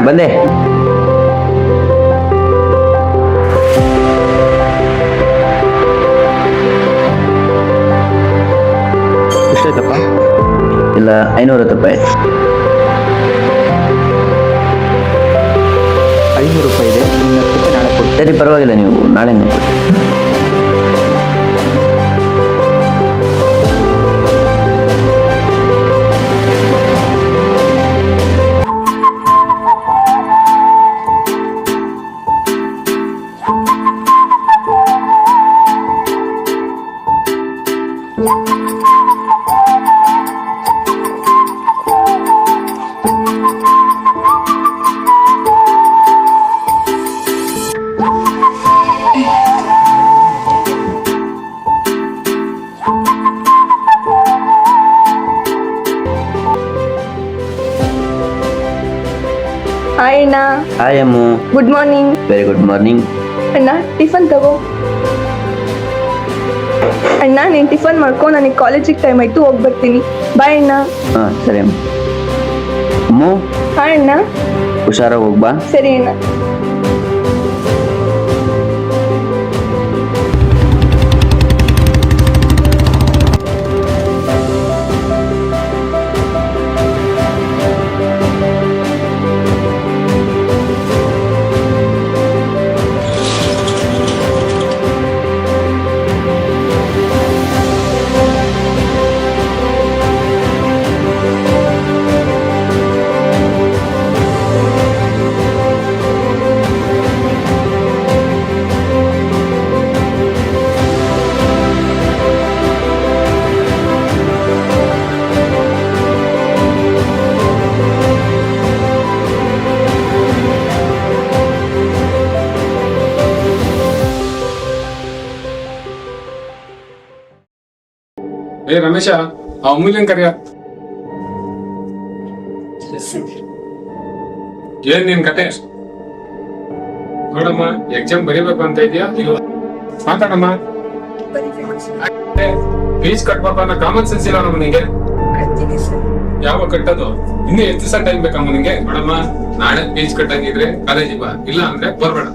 ಬಂದೆ. ಎಷ್ಟಾಯ್ತಪ್ಪ? ಇಲ್ಲ 500 ರೂಪಾಯಿ. 500 ರೂಪಾಯಿ ಇದೆ, 10 ರೂಪಾಯಿ ನಾಳೆ ಕೊಡಿ. ಸರಿ ಪರವಾಗಿಲ್ಲ, ನೀವು ನಾಳೆ ಕೊಡಿ. ಹಾಯ್ ಅಣ್ಣ. ಹಾಯ್ ಅಮ್ಮು. Good morning. Very good morning. ಅಣ್ಣ ಟಿಫನ್ ತಗೋ. ಅಣ್ಣ ನೀನು ಟಿಫನ್ ಮಾಡ್ಕೊ, ನನಗೆ ಕಾಲೇಜಿಗೆ ಟೈಮ್ ಆಯ್ತು, ಹೋಗಿ ಬರ್ತೀನಿ. ಬಾಯ್ ಅಣ್ಣ. ಹಾಂ ಸರಿ ಅಮ್ಮ. ಅಮ್ಮು. ಹಾಯ್ ಅಣ್ಣ. ಹುಷಾರಾಗಿ ಹೋಗ್ಬಾ. ಸರಿ ಅಣ್ಣ. ಏ ರಮೇಶ, ಆ ಅಮೂಲ್ಯನ್ ಕರಿಯ. ಏನ್ ನಿನ್ ಕತೆ? ನೋಡಮ್ಮ, ಎಕ್ಸಾಮ್ ಬರೀಬೇಕು ಅಂತ ಇದೆಯಾ? ಮಾತಾಡಮ್ಮ. ಫೀಸ್ ಕಟ್ಬಾಪ ಅನ್ನೋ ಕಾಮನ್ ಸೆನ್ಸ್ ಇಲ್ಲ ನಮ್ಮ ನಿಂಗೆ. ಯಾವಾಗ ಕಟ್ಟೋದು? ಇನ್ನೂ ಎಷ್ಟು ದಿವಸ ಟೈಮ್ ಬೇಕಮ್ಮ ನಿಂಗೆ? ನೋಡಮ್ಮ, ನಾಳೆ ಫೀಸ್ ಕಟ್ಟಂಗಿದ್ರೆ ಕಾಲೇಜಿಗೆ ಬಾ, ಇಲ್ಲ ಅಂದ್ರೆ ಬರ್ಬೇಡ.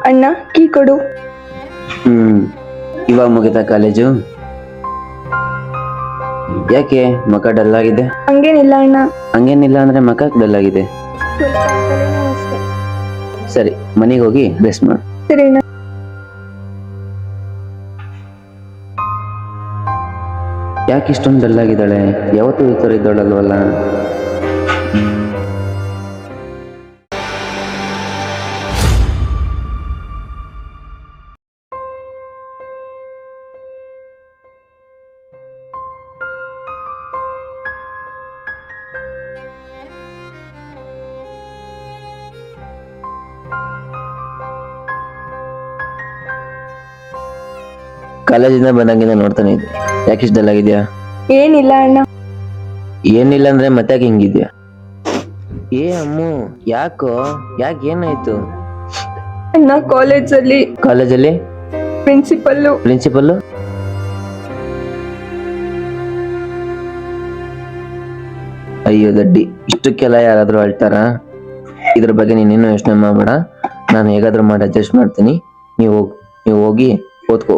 ಅಣ್ಣ ಕೀ ಕೊಡು. ಇವಾಗ ಮುಗಿತಾ ಕಾಲೇಜು? ಯಾಕೆ ಮಕ ಡಲ್ ಆಗಿದೆ? ಹಂಗೇನಿಲ್ಲ ಅಣ್ಣ. ಹಂಗೇನಿಲ್ಲ ಅಂದ್ರೆ ಮಕ ಡಲ್ ಆಗಿದೆ. ಸ್ವಲ್ಪ ತಲೆನೋವು ಅಷ್ಟೇ. ಸರಿ, ಮನೆಗೆ ಹೋಗಿ ರೆಸ್ಟ್ ಮಾಡು. ಸರಿ ಅಣ್ಣ. ಯಾಕೆ ಇಷ್ಟೊಂದು ಡಲ್ ಆಗಿದ್ದಾಳೆ? ಯಾವತ್ತೂ ಈ ಥರ ಇದ್ದಾಳಲ್ವಲ್ಲ? ಕಾಲೇಜಿಂದ ಬಂದಂಗಿಂದ ನೋಡ್ತಾನೆ ಇದ್ದೆ. ಯಾಕೆ ಇಷ್ಟ ಡಲ್ ಆಗಿದ್ಯಾ? ಏನಿಲ್ಲ ಅಣ್ಣ. ಏನಿಲ್ಲ ಅಂದ್ರೆ ಮತ್ತೆ ಯಾಕೆ ಹಿಂಗಿದ್ಯಾ? ಏ ಅಮ್ಮು, ಯಾಕೋ? ಯಾಕೆ ಏನಾಯ್ತು? ಅಣ್ಣ ಕಾಲೇಜಲ್ಲಿ ಪ್ರಿನ್ಸಿಪಲ್ಲು ಅಯ್ಯೋ ದಡ್ಡಿ, ಇಷ್ಟಕ್ಕೆಲ್ಲ ಯಾರಾದ್ರೂ ಅಳ್ತಾರ? ಇದ್ರ ಬಗ್ಗೆ ನೀನೇನು ಯೋಚನೆ ಮಾಡಬೇಡ, ನಾನು ಹೇಗಾದ್ರೂ ಮಾಡಿ ಅಡ್ಜಸ್ಟ್ ಮಾಡ್ತೀನಿ. ನೀವು ಹೋಗಿ ಓದ್ಕೋ.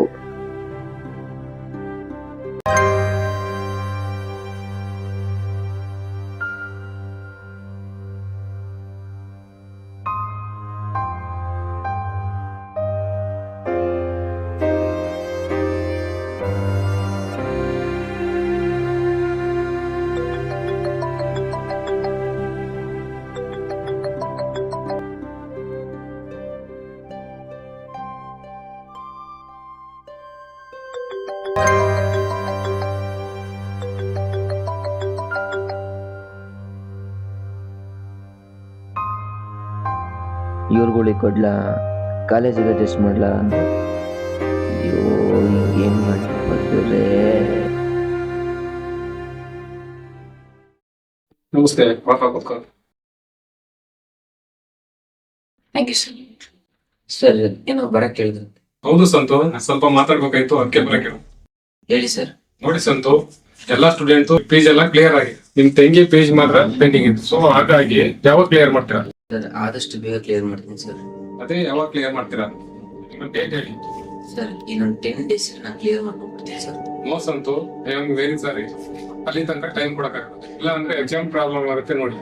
ಗುಳಿ ಕೊಡ್ಲಾ, ಕಾಲೇಜಿಗೆ ಅಡ್ಜಸ್ಟ್ ಮಾಡ್ಲಾ? ಅಯ್ಯೋ, ಏನ್ ಮಾಡ್ತಾರೆ? ನಮಸ್ತೆ, ಪಾಪ ಕೂತ್ಕೋ. Thank you sir. ಸರ್ ಏನೋ ಬರಕ್ ಹೇಳಿದ್ರು. ಹೌದು ಸಂತು, ಸ್ವಲ್ಪ ಮಾತಾಡ್ಬೇಕಾಯ್ತು, ಅದಕ್ಕೆ ಬರಕ್ಕೆ. ಹೇಳಿ ಸರ್. ನೋಡಿ ಸಂತು, ಎಲ್ಲಾ ಸ್ಟೂಡೆಂಟ್ ಪೇಜ್ ಎಲ್ಲ ಕ್ಲಿಯರ್ ಆಗಿದೆ, ನಿಮ್ ತಂಗಿ ಪೇಜ್ ಮಾತ್ರ ಪೆಂಡಿಂಗ್ ಇದೆ. ಸೊ ಹಾಗಾಗಿ ಯಾವಾಗ ಕ್ಲಿಯರ್ ಮಾಡ್ತೀರಾ? ಸರ್ ಆದಷ್ಟು ಬೇಗ ಕ್ಲಿಯರ್ ಮಾಡ್ತೀನಿ ಸರ್. ಅದೇ ಯಾವಾಗ ಕ್ಲಿಯರ್ ಮಾಡ್ತೀರಾ? ಡೇಟ್ ಹೇಳಿ ಸರ್. ಇನ್ನೊಂದು 10 days ನಾನು ಕ್ಲಿಯರ್ ಮಾಡ್ಕೊಂಡ್ಬಿಡ್ತೀನಿ ಸರ್. No Santhu, I am very sorry. ಅಲ್ಲಿ ತನಕ ಟೈಮ್ ಕೊಡಕ್ಕಾಗಲ್ಲ, ಇಲ್ಲ ಅಂದ್ರೆ ಎಕ್ಸಾಮ್ ಪ್ರಾಬ್ಲಮ್ ಆಗುತ್ತೆ. ನೋಡಿ,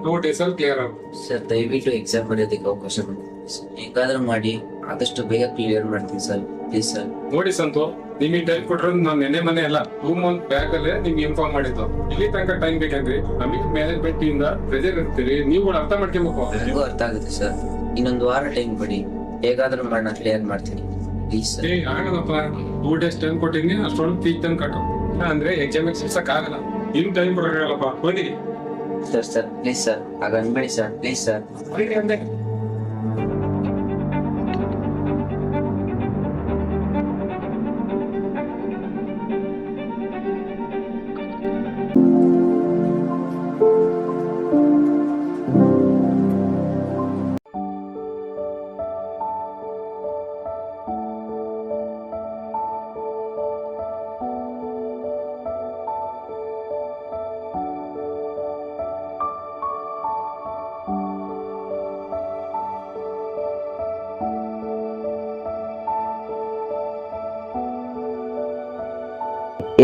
2 days ಅಲ್ಲಿ ಕ್ಲಿಯರ್ ಆಗುತ್ತೆ. ಸರ್ ದಯವಿಟ್ಟು ಎಕ್ಸಾಮ್ ಬರೆಯೋದಕ್ಕೆ ಅವಕಾಶ ಮಾಡಿ ಸರ್. ಹೇಗಾದ್ರೂ ಮಾಡಿ ಆದಷ್ಟು ಬೇಗ ಕ್ಲಿಯರ್ ಮಾಡ್ತೀನಿ ಸರ್, ಪ್ಲೀಸ್ ಸರ್. ನೋಡಿ ಸಂತು, ನಿಮಗೆ ಟೈಮ್ ಕೊಟ್ರೆ ನಾನು ನೆನ್ನೆ ಮನೆ ಎಲ್ಲ 2 month ಬ್ಯಾಕ್ ಅಲ್ಲೇ ನಿಮ್ಗೆ ಇನ್ಫಾರ್ಮ್ ಮಾಡಿದ್ದು. ಇಲ್ಲಿ ತನಕ ಟೈಮ್ ಬೇಕಂದ್ರೆ ನಮಗೆ ಮ್ಯಾನೇಜ್ಮೆಂಟ್ ಇಂದ ಪ್ರೆಜರ್ ಇರ್ತೀರಿ, ನೀವು ಅರ್ಥ ಮಾಡ್ಕೊಬೇಕು. ನನಗೂ ಅರ್ಥ ಆಗುತ್ತೆ ಸರ್. ಇನ್ನೊಂದು ವಾರ ಟೈಮ್ ಕೊಡಿ, ಹೇಗಾದ್ರೂ ಮಾಡಿ ನಾನು ಕ್ಲಿಯರ್ ಮಾಡ್ತೀನಿ, ಪ್ಲೀಸ್ ಸರ್. ಆಗಲ್ಲಪ್ಪ, 2 days ಟೈಮ್ ಕೊಟ್ಟಿನಿ, ಅಷ್ಟೊಂದು ಫೀಸ್ ತಂದು ಕಟ್ಟು. ಇಲ್ಲ ಅಂದ್ರೆ ಎಕ್ಸಾಮ್ ಸಿಗ್ಸಕ್ ಆಗಲ್ಲ, ಇನ್ನು ಟೈಮ್ ಕೊಡಕ್ಕಾಗಲ್ಲಪ್ಪ. ಬನ್ನಿ ಸರ್ ಪ್ಲೀಸ್ ಸರ್, ಆಗ ಅನ್ಬೇಡಿ ಸರ್, ಪ್ಲೀಸ್ ಸರ್. ಅಂದೆ.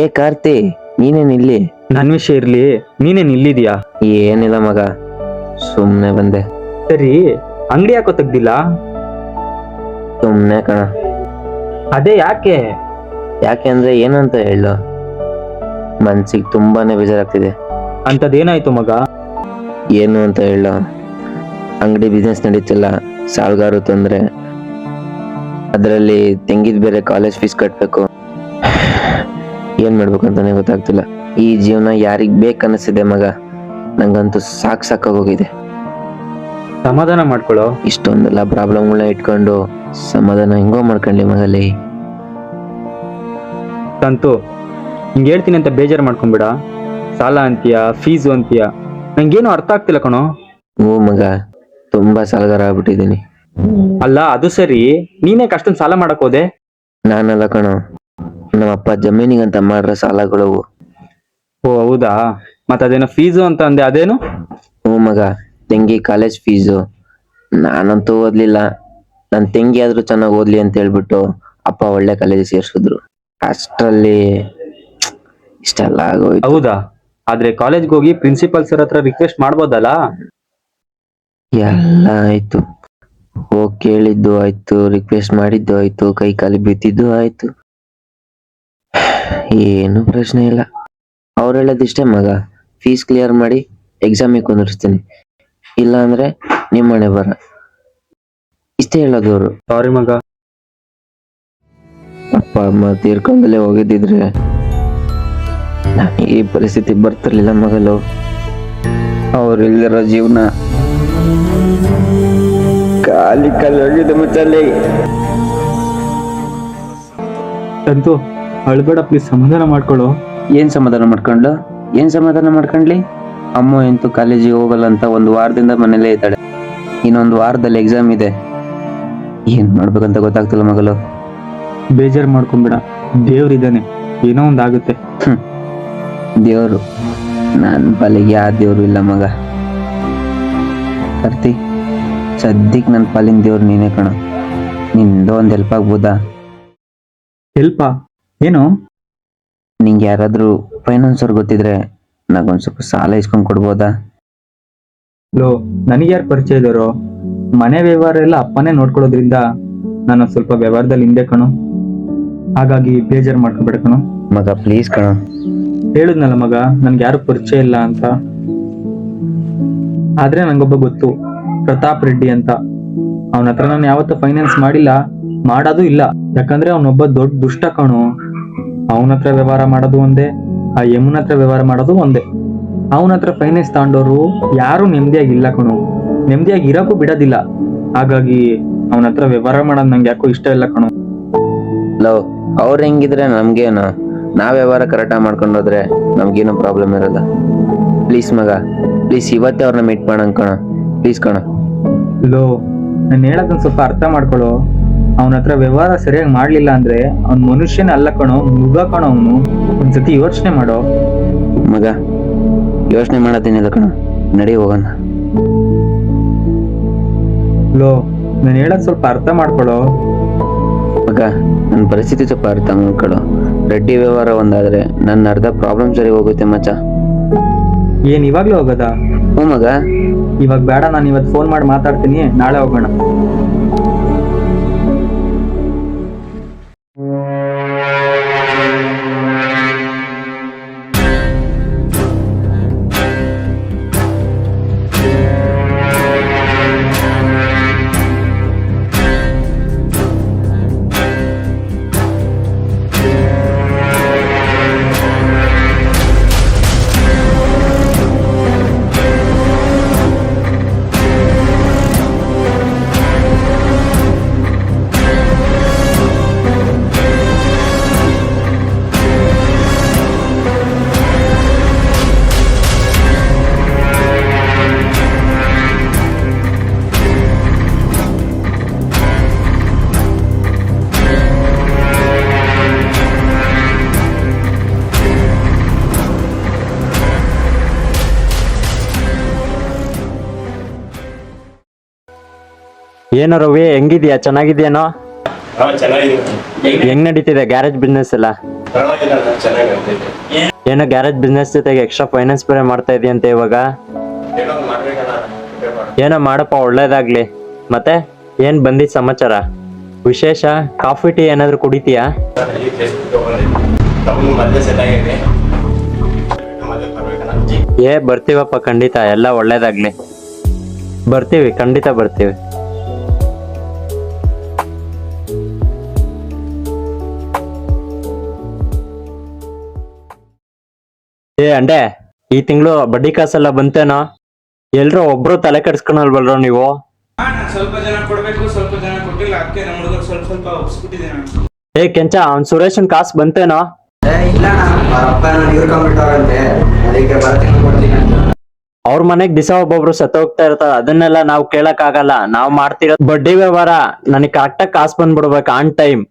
ಏ ಕಾರ್ತಿ, ನೀನೇನ್ ಇಲ್ಲಿ? ನನ್ ವಿಷಯ ಇರ್ಲಿ, ನೀನೇನ್ ಇಲ್ಲಿದ್ಯಾ? ಏನಿಲ್ಲ ಮಗ, ಸುಮ್ನೆ ಬಂದೆ. ಸರಿ, ಅಂಗಡಿ ಯಾಕೋ ತೆಗ್ದಿಲ್ಲ? ಸುಮ್ನೆ ಕಣ. ಅದೇ ಯಾಕೆ? ಯಾಕೆ ಅಂದ್ರೆ ಏನಂತ ಹೇಳು, ಮನ್ಸಿಗೆ ತುಂಬಾನೇ ಬೇಜಾರಾಗ್ತಿದೆ. ಅಂತದೇನಾಯ್ತು ಮಗ? ಏನು ಅಂತ ಹೇಳು, ಅಂಗಡಿ ಬಿಸ್ನೆಸ್ ನಡೀತಿಲ್ಲ, ಸಾಲ್ಗಾರು ತೊಂದ್ರೆ, ಅದರಲ್ಲಿ ತೆಂಗಿದ್ ಬೇರೆ ಕಾಲೇಜ್ ಫೀಸ್ ಕಟ್ಬೇಕು. ಏನ್ ಮಾಡ್ಬೇಕು ಅಂತಾನೆ ಗೊತ್ತಾಗ್ತಿಲ್ಲ. ಈ ಜೀವನ ಯಾರಿಗ್ ಬೇಕನ್ನಿಸಿದೆ ಮಗ, ನಂಗಂತೂ ಸಾಕಾಗೋಗಿದೆ. ಸಮಾಧಾನ ಮಾಡ್ಕೊಳ್ಳೋ. ಇಷ್ಟೊಂದೆಲ್ಲ ಪ್ರಾಬ್ಲಮ್ಗಳನ್ನ ಇಟ್ಕೊಂಡು ಸಮಾಧಾನ ಹೆಂಗೋ ಮಾಡ್ಕೊಂಡ್ಲಿ ಮಗಲ್ಲಿ. ಸಂತು, ಹಿಂಗ್ ಹೇಳ್ತೀನಿ ಅಂತ ಬೇಜಾರು ಮಾಡ್ಕೊಂಬಿಡ. ಸಾಲ ಅಂತೀಯ, ಫೀಸು ಅಂತೀಯ, ನಂಗೇನು ಅರ್ಥ ಆಗ್ತಿಲ್ಲ ಕಣೋ. ಹ್ಞೂ ಮಗ, ತುಂಬಾ ಸಾಲಗಾರ ಆಗ್ಬಿಟ್ಟಿದೀನಿ. ಅಲ್ಲ ಅದು ಸರಿ, ನೀನೇ ಅಷ್ಟೊಂದು ಸಾಲ ಮಾಡಕ್ ಹೋದೆ? ನಾನಲ್ಲ ಕಣೋ, ನಮ್ಮಪ್ಪ ಜಮೀನಿಗಂತ ಮಾಡ್ರ ಸಾಲಗಳು. ಓ ಹೌದಾ? ಮತ್ತ ಅದೇನೋ ಫೀಸು ಅಂತ ಅಂದೆ, ಅದೇನು? ಹ್ಞೂ ಮಗ, ತಂಗಿ ಕಾಲೇಜ್ ಫೀಸು. ನಾನಂತೂ ಓದ್ಲಿಲ್ಲ, ನನ್ ತಂಗಿ ಆದ್ರೂ ಚೆನ್ನಾಗಿ ಓದ್ಲಿ ಅಂತ ಹೇಳ್ಬಿಟ್ಟು ಅಪ್ಪ ಒಳ್ಳೆ ಕಾಲೇಜ್ ಸೇರ್ಸಿದ್ರು. ಅಷ್ಟರಲ್ಲಿ ಇಷ್ಟೆಲ್ಲ ಆಗೋಯ್ತು. ಹೌದಾ? ಆದ್ರೆ ಕಾಲೇಜ್ಗೆ ಹೋಗಿ ಪ್ರಿನ್ಸಿಪಲ್ ಸರ್ ಹತ್ರ ರಿಕ್ವೆಸ್ಟ್ ಮಾಡ್ಬೋದಲ್ಲ? ಎಲ್ಲ ಆಯ್ತು, ಹೋಗ್ ಕೇಳಿದ್ದು ಆಯ್ತು, ರಿಕ್ವೆಸ್ಟ್ ಮಾಡಿದ್ದು ಆಯ್ತು, ಕೈ ಕಾಲಿ ಬಿದ್ದಿದ್ದು ಆಯ್ತು, ಏನು ಪ್ರಶ್ನೆ ಇಲ್ಲ. ಅವ್ರು ಹೇಳೋದಿಷ್ಟೇ ಮಗ, ಫೀಸ್ ಕ್ಲಿಯರ್ ಮಾಡಿ ಎಕ್ಸಾಮಿಗೆ ಕುಂದಿರ್ಸ್ತೀನಿ, ಇಲ್ಲ ಅಂದ್ರೆ ನಿಮ್ಮನೆ ಬರ, ಇಷ್ಟೇ ಹೇಳೋದವ್ರು. ಸಾರಿ ಮಗ. ಅಪ್ಪ ಅಮ್ಮ ತೀರ್ಕೊಂಡಲ್ಲೇ ಹೋಗಿದ್ದಿದ್ರೆ ನನಗೆ ಈ ಪರಿಸ್ಥಿತಿ ಬರ್ತಿರ್ಲಿಲ್ಲ ಮಗಲು. ಅವ್ರು ಇಲ್ದಿರೋ ಜೀವನ ಖಾಲಿ ಹೋಗಿದೆ ಮುಚ್ಚಲ್ಲಿ. ಸಂತು, ಅಳ್ಬೇಡ ಪ್ಲೀಸ್, ಸಮಾಧಾನ ಮಾಡ್ಕೊಳ್ಳೋ. ಏನ್ ಸಮಾಧಾನ ಮಾಡ್ಕೊಂಡ್ಲಿ? ಅಮ್ಮ ಎಂತೂ ಕಾಲೇಜಿಗೆ ಹೋಗಲ್ಲ ಅಂತ 1 ವಾರದಿಂದ ಮನೇಲೇ ಇದ್ದಾಳೆ. ಇನ್ನೊಂದು ವಾರದಲ್ಲಿ ಎಕ್ಸಾಮ್ ಇದೆ, ಏನ್ ಮಾಡ್ಬೇಕಂತ ಗೊತ್ತಾಗ್ತಿಲ್ಲ ಮಗಲು. ಬೇಜಾರು ಮಾಡ್ಕೊಂಬಿಡ, ದೇವ್ರಿದ್ದಾನೆ, ಏನೋ ಒಂದಾಗುತ್ತೆ. ದೇವ್ರು ನನ್ ಪಾಲಿಗೆ ಯಾವ ದೇವ್ರು ಇಲ್ಲ ಮಗ. ಕಾರ್ತಿ, ಸದ್ಯಕ್ ನನ್ ಪಾಲಿನ ದೇವ್ರು ನೀನೇ ಕಣ. ನಿಂದ ಒಂದ್ ಹೆಲ್ಪ್ ಆಗ್ಬೋದಾ? ಹೆಲ್ಪಾ? ಏನು? ನಿಂಗೆ ಯಾರಾದ್ರೂ ಫೈನಾನ್ಸ್ ಅವ್ರು ಗೊತ್ತಿದ್ರೆ ನಾಗೊಂದ್ ಸ್ವಲ್ಪ ಸಾಲ ಇಸ್ಕೊಂಡ್ ಕೊಡ್ಬೋದಾ? ಲೋ, ನನಗೆ ಯಾರು ಪರಿಚಯ ಇದಾರೋ? ಮನೆ ವ್ಯವಹಾರ ಎಲ್ಲ ಅಪ್ಪನೇ ನೋಡ್ಕೊಳ್ಳೋದ್ರಿಂದ ನಾನು ಸ್ವಲ್ಪ ವ್ಯವಹಾರದಲ್ಲಿ ಹಿಂದೆ ಕಣೋ. ಹಾಗಾಗಿ ಬೇಜಾರು ಮಾಡ್ಕೊಬೇಡ ಕಣೋ. ಮಗ ಪ್ಲೀಸ್ ಕಣ. ಹೇಳಿದ್ನಲ್ಲ ಮಗ, ನನ್ಗೆ ಯಾರು ಪರಿಚಯ ಇಲ್ಲ ಅಂತ. ಆದ್ರೆ ನಂಗೊಬ್ಬ ಗೊತ್ತು, ಪ್ರತಾಪ್ ರೆಡ್ಡಿ ಅಂತ. ಅವನ ಹತ್ರ ನಾನು ಯಾವತ್ತೂ ಫೈನಾನ್ಸ್ ಮಾಡಿಲ್ಲ, ಮಾಡೋದು ಇಲ್ಲ. ಯಾಕಂದ್ರೆ ಅವನೊಬ್ಬ ದೊಡ್ಡ ದುಷ್ಟ ಕಣು. ಅವನ ಹತ್ರ ವ್ಯವಹಾರ ಮಾಡೋದು ಒಂದೇ, ಆ ಯಮುನ ಹತ್ರ ವ್ಯವಹಾರ ಮಾಡೋದು ಒಂದೇ. ಅವನ ಹತ್ರ ಫೈನಾನ್ಸ್ ತಗೊಂಡೋರು ಯಾರು ನೆಮ್ಮದಿಯಾಗಿಲ್ಲ ಕಣು, ನೆಮ್ಮದಿಯಾಗಿ ಇರಕ್ಕೂ ಬಿಡೋದಿಲ್ಲ. ಹಾಗಾಗಿ ಅವನ ಹತ್ರ ವ್ಯವಹಾರ ಮಾಡೋದು ನಂಗೆ ಯಾಕೋ ಇಷ್ಟ ಇಲ್ಲ ಕಣೋ. ಲವ್ ಅವ್ರು ಹೆಂಗಿದ್ರೆ ನಮ್ಗೇನು, ನಾವ್ ವ್ಯವಹಾರ ಕರೆಕ್ಟಾಗಿ ಮಾಡ್ಕೊಂಡೋದ್ರೆ ನಮ್ಗೇನು ಪ್ರಾಬ್ಲಮ್ ಇರಲ್ಲ. ಪ್ಲೀಸ್ ಮಗ, ಪ್ಲೀಸ್ ಇವತ್ತೇ ಅವ್ರನ್ನ ಮೀಟ್ ಮಾಡೋಣ ಕಣ, ಪ್ಲೀಸ್ ಕಣ. ಲೋ, ನಾನು ಹೇಳೋದನ್ನ ಸ್ವಲ್ಪ ಅರ್ಥ ಮಾಡ್ಕೊಳ್ಳೋ. ಅವನ ಹತ್ರ ವ್ಯವಹಾರ ಸರಿಯಾಗಿ ಮಾಡ್ಲಿಲ್ಲ ಅಂದ್ರೆ ಅವ್ನ ಮನುಷ್ಯನೇ ಅಲ್ಲ ಕಣೋ, ಮೃಗ ಕಣೋ ಅವನು. ಒಂದ್ಸತಿ ಯೋಚನೆ ಮಾಡೋ ಮಗ. ಯೋಚನೆ ಮಾಡೋದೇನಿಲ್ಲ ಕಣ, ನಡಿ ಹೋಗೋಣ. ಲೋ, ನಾನು ಹೇಳೋದ್ ಸ್ವಲ್ಪ ಅರ್ಥ ಮಾಡ್ಕೊಳ್ಳೋ. ಮಗ, ನನ್ನ ಪರಿಸ್ಥಿತಿ ಸ್ವಲ್ಪ ಅರ್ಥ ಮಾಡ್ಕೊಳ್ಳೋ. ರೆಡ್ಡಿ ವ್ಯವಹಾರ ಒಂದಾದ್ರೆ ನನ್ನ ಅರ್ಧ ಪ್ರಾಬ್ಲಮ್ ಸರಿ ಹೋಗುತ್ತೆ ಮಚ್ಚ. ಏನ್ ಇವಾಗ್ಲೂ ಹೋಗೋದಾ? ಹ್ಞೂ ಮಗ. ಇವಾಗ ಬೇಡ, ನಾನು ಇವತ್ತು ಫೋನ್ ಮಾಡಿ ಮಾತಾಡ್ತೀನಿ, ನಾಳೆ ಹೋಗೋಣ. ಏನೋ ರವಿ, ಹೆಂಗಿದ್ಯಾ? ಚೆನ್ನಾಗಿದ್ಯಾನೋ? ಚೆನ್ನಾಗಿದೆ. ಹೆಂಗ್ ನಡೀತಿದೆ ಗ್ಯಾರೇಜ್ ಬಿಸ್ನೆಸ್ ಎಲ್ಲ? ಪರವಾಗಿಲ್ಲ, ಚೆನ್ನಾಗಿ ಆಗ್ತಿದೆ. ಏನೋ ಗ್ಯಾರೇಜ್ ಬಿಸ್ನೆಸ್ ಜೊತೆಗೆ ಎಕ್ಸ್ಟ್ರಾ ಫೈನಾನ್ಸ್ ಬೇರೆ ಮಾಡ್ತಾ ಇದೆಯಂತೆ ಇವಾಗ. ಏನೋ ಮಾಡ್ಬೇಕಲ್ಲ, ಏನೋ ಮಾಡಪ್ಪ, ಒಳ್ಳೇದಾಗ್ಲಿ. ಮತ್ತೆ ಏನ್ ಬಂದಿದ್ ಸಮಾಚಾರ ವಿಶೇಷ? ಕಾಫಿ ಟೀ ಏನಾದ್ರು ಕುಡಿತೀಯಾ? ಈಗ ಜಸ್ಟ್ ತಗೊಂಡಿದ್ದೆ. ತಗೊಂಡು ಮದ್ವೆ ಸೆಟ್ ಆಗಿದೆ. ಮದ್ವೆ ಬರ್ಬೇಕಲ್ಲ. ಬರ್ತೀವಪ್ಪ, ಖಂಡಿತ. ಎಲ್ಲ ಒಳ್ಳೇದಾಗ್ಲಿ. ಬರ್ತೀವಿ, ಖಂಡಿತ ಬರ್ತೀವಿ. ಅಂಡೆ, ಈ ತಿಂಗಳು ಬಡ್ಡಿ ಕಾಸೆಲ್ಲ ಬಂತೇನೋ? ಎಲ್ರೋ ಒಬ್ರು ತಲೆ ಕೆಡ್ಸ್ಕೊಳಲ್ವಲ್ರೋ ನೀವು? ಸ್ವಲ್ಪ ಜನ ಕೊಡ್ಬೇಕು, ಸ್ವಲ್ಪ ಜನ ಕೊಟ್ಟಿಲ್ಲ. ಅದಕ್ಕೆ ನಮ್ಮ ಹುಡುಗರು ಸ್ವಲ್ಪ ಸ್ವಲ್ಪ ಒಪ್ಸ್ಬಿಟ್ಟಿದ್ದೀನಿ. ಕೆಂಚ, ಅವ್ನ್ ಸುರೇಶನ್ ಕಾಸು ಬಂತೇನೋ? ಅವ್ರ ಮನೆಗ್ ದಿಸ ಒಬ್ಬೊಬ್ರು ಸತ್ತ ಹೋಗ್ತಾ ಇರ್ತಾರ, ಅದನ್ನೆಲ್ಲ ನಾವ್ ಕೇಳಕ್ ಆಗಲ್ಲ. ನಾವ್ ಮಾಡ್ತಿರೋ ಬಡ್ಡಿ ವ್ಯವಹಾರ. ನನಗ್ ಕರೆಕ್ಟಾಗಿ ಕಾಸು ಬಂದ್ಬಿಡ್ಬೇಕು ಆನ್ ಟೈಮ್.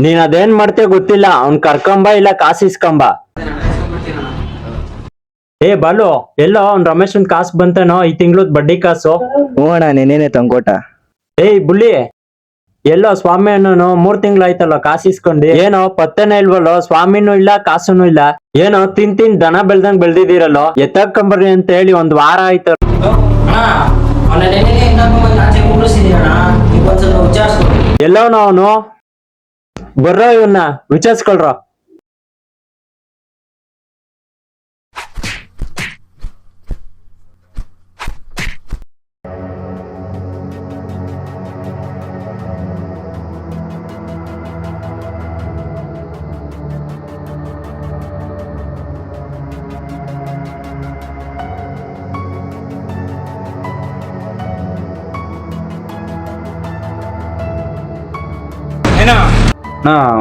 ನೀನ್ ಅದೇನ್ ಮಾಡ್ತೀಯ ಗೊತ್ತಿಲ್ಲ, ಅವ್ನ್ ಕರ್ಕೊಂಬ ಇಲ್ಲ ಕಾಸು ಇಸ್ಕೊಂಬ. ಬಾಲು, ಎಲ್ಲೋ ಅವ್ನ್ ರಮೇಶನ್ ಕಾಸು ಬಂತೇನೋ ಈ ತಿಂಗಳದ್ ಬಡ್ಡಿ ಕಾಸು? ಹ್ಞೂ ಅಣ್ಣ, ನೆನೇನೆ ತಂಗೋಟ. ಬುಳ್ಳಿ, ಎಲ್ಲೋ ಸ್ವಾಮಿ ಅನ್ನೋನು 3 ತಿಂಗಳಾಯ್ತಲ್ಲ ಕಾಸು ಇಸ್ಕೊಂಡಿ, ಏನೋ ಪತ್ತೆನೇ ಇಲ್ವಲ್ಲೋ? ಸ್ವಾಮಿನೂ ಇಲ್ಲ, ಕಾಸುನು ಇಲ್ಲ. ಏನೋ ತಿನ್ ದನ ಬೆಳ್ದಂಗ್ ಬೆಳ್ದಿದ್ದೀರಲ್ಲೋ? ಎತ್ತಕೊಂಬರ್ರಿ ಅಂತ ಹೇಳಿ 1 ವಾರ ಆಯ್ತು. ಎಲ್ಲವನು ಅವನು? ಬರ್ರೋ, ಇವನ್ನ ವಿಚಾರಿಸ್ಕೊಳ್ರೋ.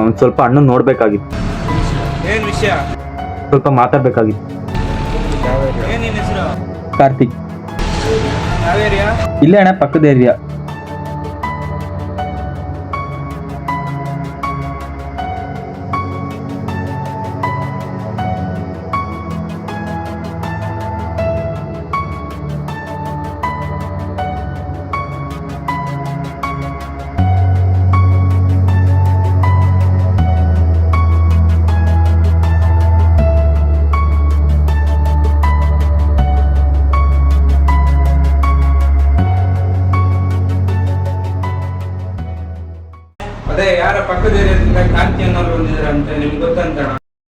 ಒಂದ್ ಸ್ವಲ್ಪ ಅಣ್ಣ ನೋಡ್ಬೇಕಾಗಿತ್ತು, ಏನ್ ವಿಷಯ? ಸ್ವಲ್ಪ ಮಾತಾಡ್ಬೇಕಾಗಿತ್ತು. ಏನ್ ನಿನ್ ಹೆಸರು? ಕಾರ್ತಿಕ್. ಯಾವ ಏರಿಯಾ? ಇಲ್ಲೇ ಅಣ್ಣ, ಪಕ್ಕದ ಏರಿಯಾ. ಅದೇ ಯಾರ ಪಕ್ಕದ ಏರಿಯಾದಿಂದ ಕಾಂತಿ ಅನ್ನೋರು ಬಂದಿದ್ದಾರೆ ಅಂತ, ನಿಮ್ಗೆ ಗೊತ್ತಂತ?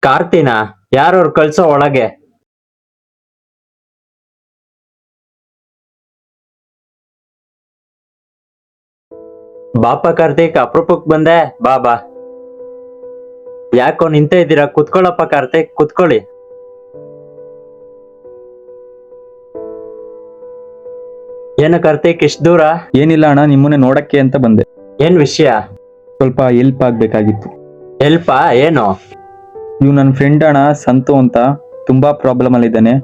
ಕಾರ್ತಿನ ಯಾರು ಅವ್ರು ಕಳ್ಸೋ ಒಳಗೆ? ಬಾಪ ಕಾರ್ತಿಕ್, ಅಪರೂಪಕ್ ಬಂದೆ. ಬಾ ಬಾ. ಯಾಕೋ ನಿಂತ ಇದ್ದೀರಾ? ಕುತ್ಕೊಳ್ಳಪ್ಪ ಕಾರ್ತಿಕ್, ಕುತ್ಕೊಳ್ಳಿ. ಏನು ಕಾರ್ತಿಕ್ ಇಷ್ಟ ದೂರ? ಏನಿಲ್ಲ ಅಣ್ಣ, ನಿಮ್ಮನ್ನೇ ನೋಡಕ್ಕೆ ಅಂತ ಬಂದೆ. ಏನ್ ವಿಷಯ? ಸ್ವಲ್ಪ ಹೆಲ್ಪ್ ಆಗ್ಬೇಕಾಗಿತ್ತು. ಹೆಲ್ಪಾ? ಏನು? ಇವ್ ನನ್ನ ಫ್ರೆಂಡ್ ಅಣ್ಣ ಸಂತು ಅಂತ, ತುಂಬಾ ಪ್ರಾಬ್ಲಮ್ ಅಲ್ಲಿ ಇದ್ದಾನೆ.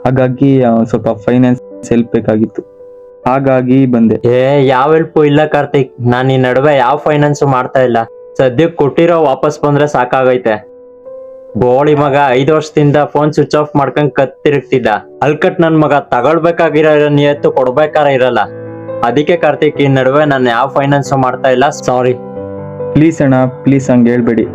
ಹಾಗಾಗಿ ಸ್ವಲ್ಪ ಫೈನಾನ್ಸ್ ಹೆಲ್ಪ್ ಬೇಕಾಗಿತ್ತು, ಹಾಗಾಗಿ ಬಂದೆ. ಯಾವ ಹೆಲ್ಪ್ ಇಲ್ಲ ಕಾರ್ತಿಕ್, ನಾನ್ ಈ ನಡುವೆ ಯಾವ ಫೈನಾನ್ಸ್ ಮಾಡ್ತಾ ಇಲ್ಲ. ಸದ್ಯಕ್ಕೆ ಕೊಟ್ಟಿರೋ ವಾಪಸ್ ಬಂದ್ರೆ ಸಾಕಾಗೈತೆ. ಗೋಳಿ ಮಗ 5 ವರ್ಷದಿಂದ ಫೋನ್ ಸ್ವಿಚ್ ಆಫ್ ಮಾಡ್ಕೊಂಡ್ ಕತ್ತಿರುಗ್ತಿದ್ದ. ಅಲ್ಕಟ್ ನನ್ ಮಗ ತಗೊಳ್ಬೇಕಾಗಿರೋ ನಿಯತ್ತು ಕೊಡ್ಬೇಕಾರ ಇರಲ್ಲ. ಅದಕ್ಕೆ ಕಾರ್ತಿಕ್ ಈ ನಡುವೆ ನಾನು ಯಾವ ಫೈನಾನ್ಸ್ ಮಾಡ್ತಾ ಇಲ್ಲ, ಸಾರಿ. ಪ್ಲೀಸ್ ಅಣ್ಣ, ಪ್ಲೀಸ್ ಹಂಗೆ ಹೇಳ್ಬೇಡಿ.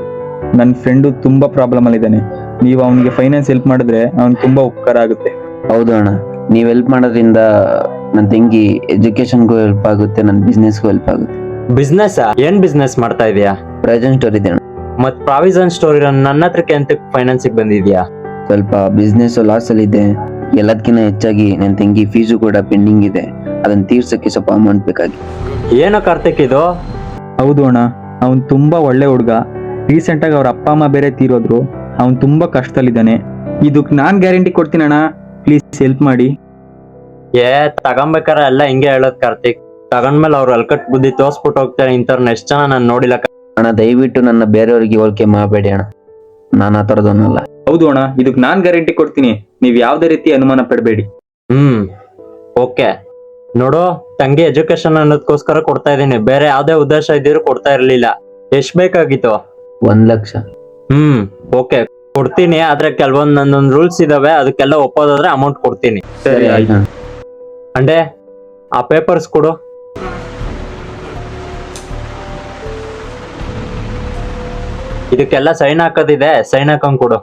ನನ್ನ ಫ್ರೆಂಡು ತುಂಬಾ ಪ್ರಾಬ್ಲಮ್ ಅಲ್ಲಿ ಇದ್ದಾನೆ. ನೀವು ಅವನಿಗೆ ಫೈನಾನ್ಸ್ ಹೆಲ್ಪ್ ಮಾಡಿದ್ರೆ ಅವ್ನ್ ತುಂಬಾ ಉಪಕಾರ ಆಗುತ್ತೆ. ಹೌದು ಅಣ್ಣ, ನೀವ್ ಹೆಲ್ಪ್ ಮಾಡೋದ್ರಿಂದ ನನ್ನ ತಂಗಿ ಎಜುಕೇಶನ್ಗೂ ಹೆಲ್ಪ್ ಆಗುತ್ತೆ, ನನ್ನ ಬಿಸ್ನೆಸ್ಗೂ ಹೆಲ್ಪ್ ಆಗುತ್ತೆ. ಬಿಸ್ನೆಸ್? ಏನ್ ಬಿಸ್ನೆಸ್ ಮಾಡ್ತಾ ಇದೀಯಾ? ಪ್ರೆಸೆಂಟ್ ಸ್ಟೋರ್ ಇದೆ ಅಣ್ಣ. ಮತ್ ಪ್ರಾವಿಷನ್ ಸ್ಟೋರ್ ಇರೋ ನನ್ನ ಹತ್ರಕ್ಕೆ ಅಂತ ಫೈನಾನ್ಸ್ ಬಂದಿದ್ಯಾ? ಸ್ವಲ್ಪ ಬಿಸ್ನೆಸ್ ಲಾಸ್ ಅಲ್ಲಿ ಇದೆ. ಎಲ್ಲದಕ್ಕಿಂತ ಹೆಚ್ಚಾಗಿ ನನ್ನ ತಂಗಿ ಫೀಸು ಕೂಡ ಪೆಂಡಿಂಗ್ ಇದೆ, ಅದನ್ನ ತೀರ್ಸಕ್ಕೆ ಸ್ವಲ್ಪ ಅಮೌಂಟ್ ಬೇಕಾಗಿ. ಏನೋ ಕಾರ್ತಿಕ್ ಇದು? ಹೌದು ಅಣ್ಣ, ಅವ್ನ್ ತುಂಬಾ ಒಳ್ಳೆ ಹುಡ್ಗ. ರೀಸೆಂಟ್ ಆಗಿ ಅವ್ರ ಅಪ್ಪ ಅಮ್ಮ ಬೇರೆ ತೀರೋದ್ರು. ಅವ್ನ್ ತುಂಬಾ ಕಷ್ಟದಲ್ಲಿದ್ದಾನೆ. ಇದಕ್ ನಾನ್ ಗ್ಯಾರಂಟಿ ಕೊಡ್ತೀನಿ ಅಣ್ಣ, ಪ್ಲೀಸ್ ಹೆಲ್ಪ್ ಮಾಡಿ. ತಗೊಂಬೇಕಾರ ಎಲ್ಲ ಹಿಂಗೆ ಹೇಳೋದ್ ಕಾರ್ತಿಕ್. ತಗೊಂಡ್ಮೇಲೆ ಅವ್ರು ಅಲ್ಕಟ್ ಬುದ್ಧಿ ತೋರ್ಸ್ಬಿಟ್ಟು ಹೋಗ್ತಾರೆ. ಇಂಥವ್ರನ್ನ ಎಷ್ಟ್ ಜನ ನಾನು ನೋಡಿಲ್ಲ. ಅಣ್ಣ ದಯವಿಟ್ಟು ನನ್ನ ಬೇರೆಯವ್ರಿಗೆ ಹೋಲಿಕೆ ಮಾಡಬೇಡಿ ಅಣ್ಣ, ನಾನು ಆ ಥರದವನಲ್ಲ. ಹೌದು ಅಣ್ಣ, ಇದಕ್ ನಾನ್ ಗ್ಯಾರಂಟಿ ಕೊಡ್ತೀನಿ, ನೀವ್ ಯಾವ್ದೇ ರೀತಿ ಅನುಮಾನ ಪಡಬೇಡಿ. ಓಕೆ ನೋಡು, ತಂಗಿ ಎಜುಕೇಶನ್ ಅನ್ನೋದಕ್ಕೋಸ್ಕರ ಕೊಡ್ತಾ ಇದೀನಿ, ಬೇರೆ ಯಾವ್ದೇ ಉದ್ದೇಶ ಇದ್ದಿದ್ರು ಕೊಡ್ತಾ ಇರ್ಲಿಲ್ಲ. ಎಷ್ಟ್ ಬೇಕಾಗಿತ್ತು? 1 ಲಕ್ಷ. ಓಕೆ ಕೊಡ್ತೀನಿ, ಆದ್ರೆ ಕೆಲವೊಂದ್ ನಂದೊಂದ್ ರೂಲ್ಸ್ ಇದಾವೆ, ಅದಕ್ಕೆಲ್ಲ ಒಪ್ಪೋದಾದ್ರೆ ಅಮೌಂಟ್ ಕೊಡ್ತೀನಿ. ಸರಿ ಆಯ್ತು. ಅಂಡೆ ಆ ಪೇಪರ್ಸ್ ಕೊಡು. ಇದಕ್ಕೆಲ್ಲ ಸೈನ್ ಹಾಕೋದಿದೆ, ಸೈನ್ ಹಾಕೊಂಡ್ ಕೊಡು.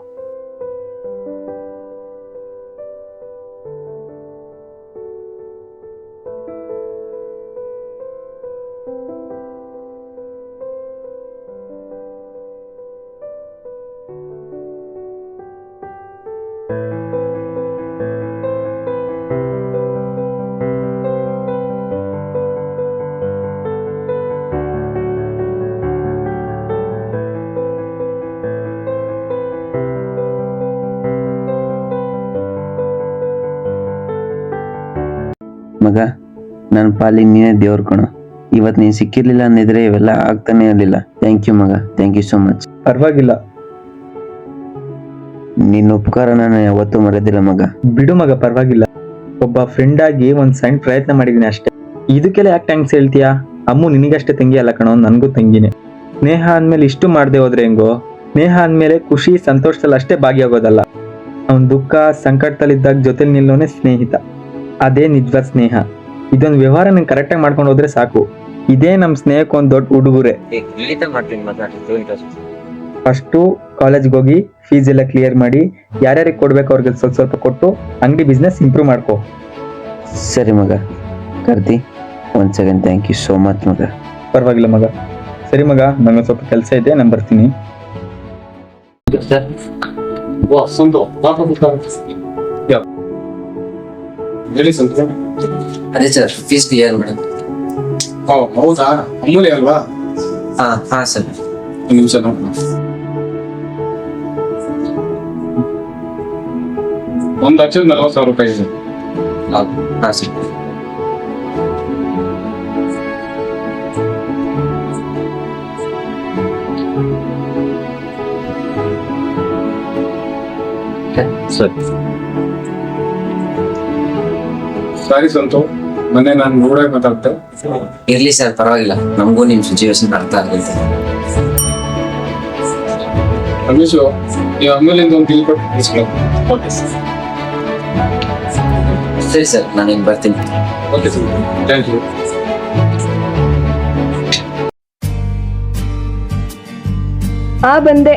ಮಗ, ನನ್ನ ಪಾಲಿಗೆ ನೀನೇ ದೇವ್ರ ಕಣೋ. ಇವತ್ತು ನೀನು ಸಿಕ್ಕಿರ್ಲಿಲ್ಲ ಅಂದಿದ್ರೆ ಇವೆಲ್ಲ ಆಗ್ತಾನೆ ಇರಲಿಲ್ಲ. ಥ್ಯಾಂಕ್ ಯು ಮಗ, ಥ್ಯಾಂಕ್ ಯು ಸೋ ಮಚ್. ಪರವಾಗಿಲ್ಲ, ನಿನ್ನ ಉಪಕಾರ ನಾನು ಯಾವತ್ತೂ ಮರೆದಿಲ್ಲ ಮಗ. ಬಿಡು ಮಗ, ಪರವಾಗಿಲ್ಲ. ಒಬ್ಬ ಫ್ರೆಂಡ್ ಆಗಿ ಒಂದ್ ಸಣ್ಣ ಪ್ರಯತ್ನ ಮಾಡಿದೀನಿ ಅಷ್ಟೇ. ಇದಕ್ಕೆಲ್ಲ ಯಾಕೆ ಥ್ಯಾಂಕ್ಸ್ ಹೇಳ್ತೀಯಾ? ಅಮ್ಮು ನಿನಗಷ್ಟೇ ತಂಗಿ ಅಲ್ಲ ಕಣೋ, ನನ್ಗೂ ತಂಗಿನೇ. ಸ್ನೇಹ ಅಂದ್ಮೇಲೆ ಇಷ್ಟು ಮಾಡದೆ ಹೋದ್ರೆ ಹೆಂಗೋ? ಸ್ನೇಹ ಅಂದ್ಮೇಲೆ ಖುಷಿ ಸಂತೋಷದಲ್ಲಿ ಅಷ್ಟೇ ಭಾಗಿಯಾಗೋದಲ್ಲ. ಅವ್ನ್ ದುಃಖ ಸಂಕಟದಲ್ಲಿದ್ದಾಗ ಜೊತೆಲಿ ನಿಲ್ಲೋನೆ ಸ್ನೇಹಿತ. ಅದೇ ನಿಜವಾದ ಸ್ನೇಹ. ಇದೊಂದು ವ್ಯವಹಾರ ನೀನ್ ಕರೆಕ್ಟಾಗಿ ಮಾಡ್ಕೊಂಡು ಹೋದ್ರೆ ಸಾಕು. ಇದೇ ನಮ್ ಸ್ನೇಹಕ್ಕೆ ಒಂದ್ ದೊಡ್ಡ ಉಡುಗೊರೆ. ಫಸ್ಟು ಕಾಲೇಜ್ಗೆ ಹೋಗಿ ಫೀಸ್ ಎಲ್ಲ ಕ್ಲಿಯರ್ ಮಾಡಿ, ಯಾರ್ಯಾರಿಗೆ ಕೊಡ್ಬೇಕು ಅವ್ರಿಗೆ ಸ್ವಲ್ಪ ಸ್ವಲ್ಪ ಕೊಟ್ಟು ಅಂಗಡಿ ಬಿಸ್ನೆಸ್ ಇಂಪ್ರೂವ್ ಮಾಡ್ಕೋ. ಸರಿ ಮಗ. Karthi, once again thank you so much ಮಗ. ಪರವಾಗಿಲ್ಲ ಮಗ. ಸರಿ ಮಗ, ನಂಗೆ ಸ್ವಲ್ಪ ಕೆಲಸ ಇದೆ, ನಾನು ಬರ್ತೀನಿ. ಹೇಳಿ ಸಂತು. ಅದೇ ಸರ್, ಫೀಸ್ ಕ್ಲಿಯರ್ ಮೇಡಮ್. ಹೌದಾ? ಅಮೂಲ್ಯ ಅಲ್ವಾ? ಹಾ ಸರ್. ಒಂದು ನಿಮಿಷ ನೋಡೋಣ. 1,40,000 ರೂಪಾಯಿ ಇದೆ. ಹಾ ಸರ್. ಸಾರಿ ಸಂತು, ಮೊನ್ನೆ ನಾನು ನೋಡಕ್ ಮಾತಾಡ್ತೆ. ಇರ್ಲಿ ಸರ್, ಪರವಾಗಿಲ್ಲ. ನಮಗೂ ನಿಮ್ ಸಿಚುವೇಶನ್ ಅರ್ಥ ಆಗುತ್ತೆ. ರಮೇಶು, ಈ ಅಮೂಲ್ಯಂದ ಒಂದು ಬಿಲ್ ಕೊಟ್ಟು. Okay sir. ಸರಿ ಸರ್, ನಾನು ಹಿಂಗ್ ಬರ್ತೀನಿ. Okay sir, thank you. ಬಂದೆ.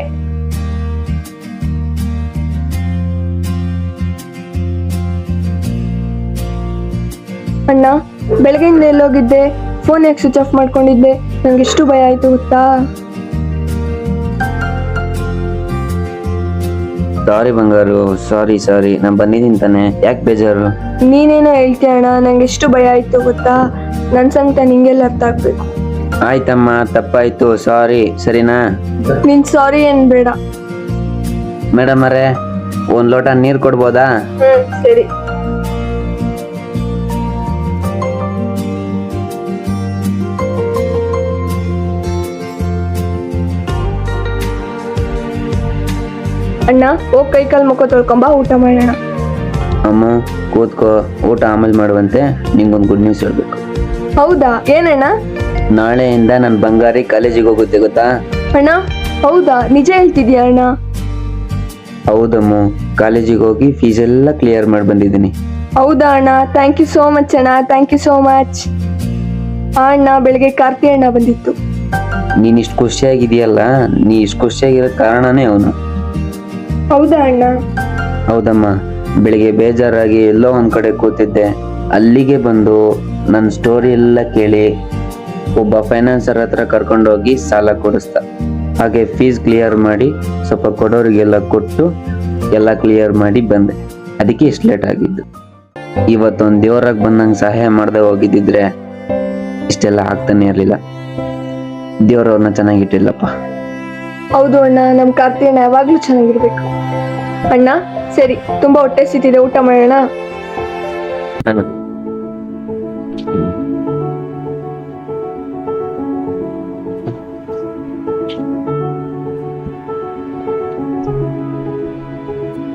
ಅಣ್ಣ, ಬೆಳಗ್ಗೆಯಿಂದ ಎಲ್ಲೋಗಿದ್ದೆ? ಫೋನ್ ಯಾಕೆ ಸ್ವಿಚ್ ಆಫ್ ಮಾಡ್ಕೊಂಡಿದ್ದೆ? ನಂಗೆ ಎಷ್ಟು ಭಯ ಆಯ್ತು ಗೊತ್ತಾ? ಸಾರಿ ಬಂಗಾರು, ಸಾರಿ ನಾನು ಬಂದಿದ್ದೀನಿ ತಾನೆ, ಯಾಕೆ ಬೇಜಾರು? ನೀನೇನೋ ಹೇಳ್ತೀಯ ಅಣ್ಣ, ನಂಗೆ ಎಷ್ಟು ಭಯ ಆಯ್ತು ಗೊತ್ತಾ? ನನ್ ಸಂಕಟ ನಿಂಗೆಲ್ಲ ಅರ್ಥ ಆಗ್ಬೇಕು. ಆಯ್ತಮ್ಮ, ತಪ್ಪಾಯ್ತು, ಸಾರಿ. ಸರಿನಾ? ನಿನ್ ಸಾರಿ ಏನ್ ಬೇಡ. ಮೇಡಮ್ ಅವರೇ, 1 ಲೋಟ ನೀರು ಕೊಡ್ಬೋದಾ? ಸರಿ. ಅಣ್ಣ ಹೋಗ್ ಕೈ ಕಾಲು ಮುಖ ತೊಳ್ಕೊಂಬ, ಊಟ ಮಾಡೋಣ. ಅಮ್ಮ ಕೂತ್ಕೋ, ಊಟ ಆಮೇಲೆ ಮಾಡುವಂತೆ. ನಿಂಗೊಂದು ಗುಡ್ ನ್ಯೂಸ್ ಹೇಳ್ಬೇಕು. ಹೌದಾ, ಏನಣ್ಣ? ನಾಳೆಯಿಂದ ನನ್ನ ಬಂಗಾರಿ ಕಾಲೇಜಿಗೆ ಹೋಗುತ್ತೆ, ಗೊತ್ತಾ? ಅಣ್ಣ ಹೌದಾ, ನಿಜ ಹೇಳ್ತಿದ್ಯಾ ಅಣ್ಣ? ಹೌದಮ್ಮ, ಕಾಲೇಜಿಗೆ ಹೋಗಿ ಫೀಸ್ ಎಲ್ಲ ಕ್ಲಿಯರ್ ಮಾಡಿ ಬಂದಿದ್ದೀನಿ. ಹೌದಾ ಅಣ್ಣ, ಥ್ಯಾಂಕ್ ಯು ಸೋ ಮಚ್ ಅಣ್ಣ, ಥ್ಯಾಂಕ್ ಯು ಸೋ ಮಚ್. ಅಣ್ಣ ಬೆಳಿಗ್ಗೆ ಕಾರ್ತಿ ಅಣ್ಣ ಬಂದಿತ್ತು. ನೀನ್ ಇಷ್ಟು ಖುಷಿಯಾಗಿದೆಯಲ್ಲ, ನೀ ಇಷ್ಟು ಖುಷಿಯಾಗಿರೋ ಕಾರಣನೇ ಅವನು. ಹೌದಾ ಅಣ್ಣ? ಹೌದಮ್ಮ, ಬೆಳಿಗ್ಗೆ ಬೇಜಾರಾಗಿ ಎಲ್ಲೋ ಒಂದ್ ಕಡೆ ಕೂತಿದ್ದೆ, ಅಲ್ಲಿಗೆ ಬಂದು ನನ್ನ ಸ್ಟೋರಿ ಎಲ್ಲ ಕೇಳಿ ಒಬ್ಬ ಫೈನಾನ್ಸರ್ ಹತ್ರ ಕರ್ಕೊಂಡೋಗಿ ಸಾಲ ಕೊಡಿಸ್ದ. ಹಾಗೆ ಫೀಸ್ ಕ್ಲಿಯರ್ ಮಾಡಿ ಸ್ವಲ್ಪ ಕೊಡೋರಿಗೆಲ್ಲ ಕೊಟ್ಟು ಎಲ್ಲ ಕ್ಲಿಯರ್ ಮಾಡಿ ಬಂದೆ. ಅದಕ್ಕೆ ಇಷ್ಟು ಲೇಟ್ ಆಗಿದ್ದು. ಇವತ್ತೊಂದು ದೇವರಾಗ ಬಂದಂಗೆ ಸಹಾಯ ಮಾಡದೆ ಹೋಗಿದ್ದಿದ್ರೆ ಇಷ್ಟೆಲ್ಲ ಆಗ್ತಾನೆ ಇರಲಿಲ್ಲ. ದೇವ್ರವ್ರನ್ನ ಚೆನ್ನಾಗಿಟ್ಟಿಲ್ಲಪ್ಪ. ಹೌದು ಅಣ್ಣ, ನಮ್ ಕಾರ್ತಿ ಅಣ್ಣ ಯಾವಾಗ್ಲೂ ಚೆನ್ನಾಗಿರ್ಬೇಕು. ಅಣ್ಣ ಸರಿ, ತುಂಬಾ ಹೊಟ್ಟೆ ಸಿತಿದೆ, ಊಟ ಮಾಡೋಣ. ನಾನು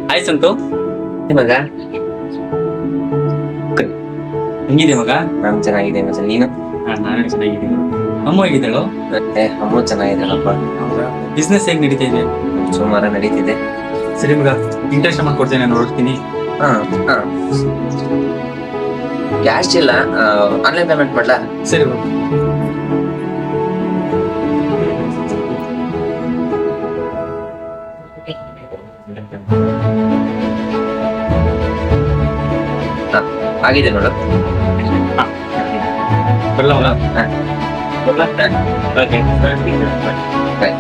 ಹಾಯ್ ಸಂತು, ಮಗ, ಹೆಂಗಿದೆ ಮಗ? ನಾನು ಚೆನ್ನಾಗಿದ್ದೇನೆ ಸರ್, ನೀನು? ನಾನು ಚೆನ್ನಾಗಿದ್ದೀನಿ. ಅಮ್ಮ ಹೇಗಿದ್ದಾಳು? ಅಮ್ಮ ಚೆನ್ನಾಗಿದ್ದಾಳಪ್ಪ. ಬಿಸ್ನೆಸ್ ಹೇಗ್ ನಡೀತಾ ಇದೆ? ಸುಮಾರು ನಡೀತಿದೆ. ಸರಿ ಮಗ, ಇಂಟ್ರೆಸ್ಟ್ ಮಾಡ್ಕೊಡ್ತೇನೆ, ನಾನು ಹೊರಡ್ತೀನಿ. ಕ್ಯಾಶ್ ಇಲ್ಲ, ಆನ್ಲೈನ್ ಪೇಮೆಂಟ್ ಮಾಡ್ಲಾ? ಸರಿ ಮಗ. ಆಗಿದೆ ನೋಡು. ಬರ್ಲಾ ಮಗ? ಹಾ. ಬರ್ಲಾ? ಓಕೆ. ಬಾಯ್.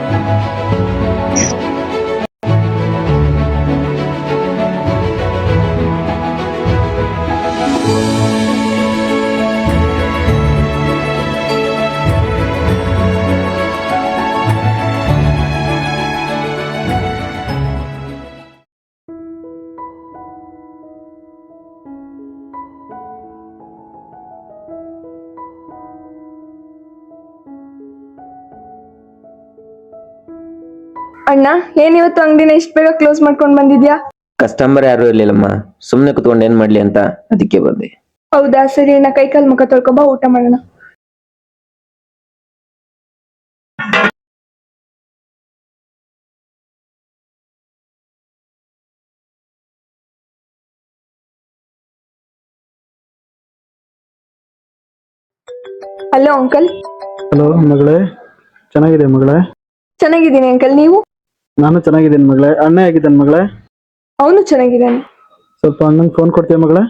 ಅಣ್ಣ ಏನಿವತ್ತು ಅಂಗಡಿನ ಇಷ್ಟು ಬೇಗ ಕ್ಲೋಸ್ ಮಾಡ್ಕೊಂಡ್ ಬಂದಿದ್ಯಾ? ಕಸ್ಟಮರ್ ಯಾರು ಇರ್ಲಿಲ್ಲಮ್ಮ, ಸುಮ್ನೆ ಕುತ್ಕೊಂಡು ಏನ್ ಮಾಡ್ಲಿ ಅಂತ ಅದಕ್ಕೆ ಬಂದೆ. ಹೌದಾ, ಸರಿ ಅಣ್ಣ, ಕೈ ಕಾಲು ಮುಖ ತೊಳ್ಕೊಂಬ, ಊಟ ಮಾಡೋಣ. Hello uncle. ಹಲೋ ಮಗಳೇ, ಚೆನ್ನಾಗಿದೆ ಮಗಳೇ? ಚೆನ್ನಾಗಿದ್ದೀನಿ ಅಂಕಲ್, ನೀವು? ನಾನು ಚೆನ್ನಾಗಿದ್ದೀನಿ ಮಗಳೇ. ಅಣ್ಣ ಹೇಗಿದ್ದಾನೆ ಮಗಳೇ? ಅವನು ಚೆನ್ನಾಗಿದ್ದಾನೆ. ಸ್ವಲ್ಪ ಅಣ್ಣಂಗೆ ಫೋನ್ ಕೊಡ್ತೀಯ ಮಗಳೇ?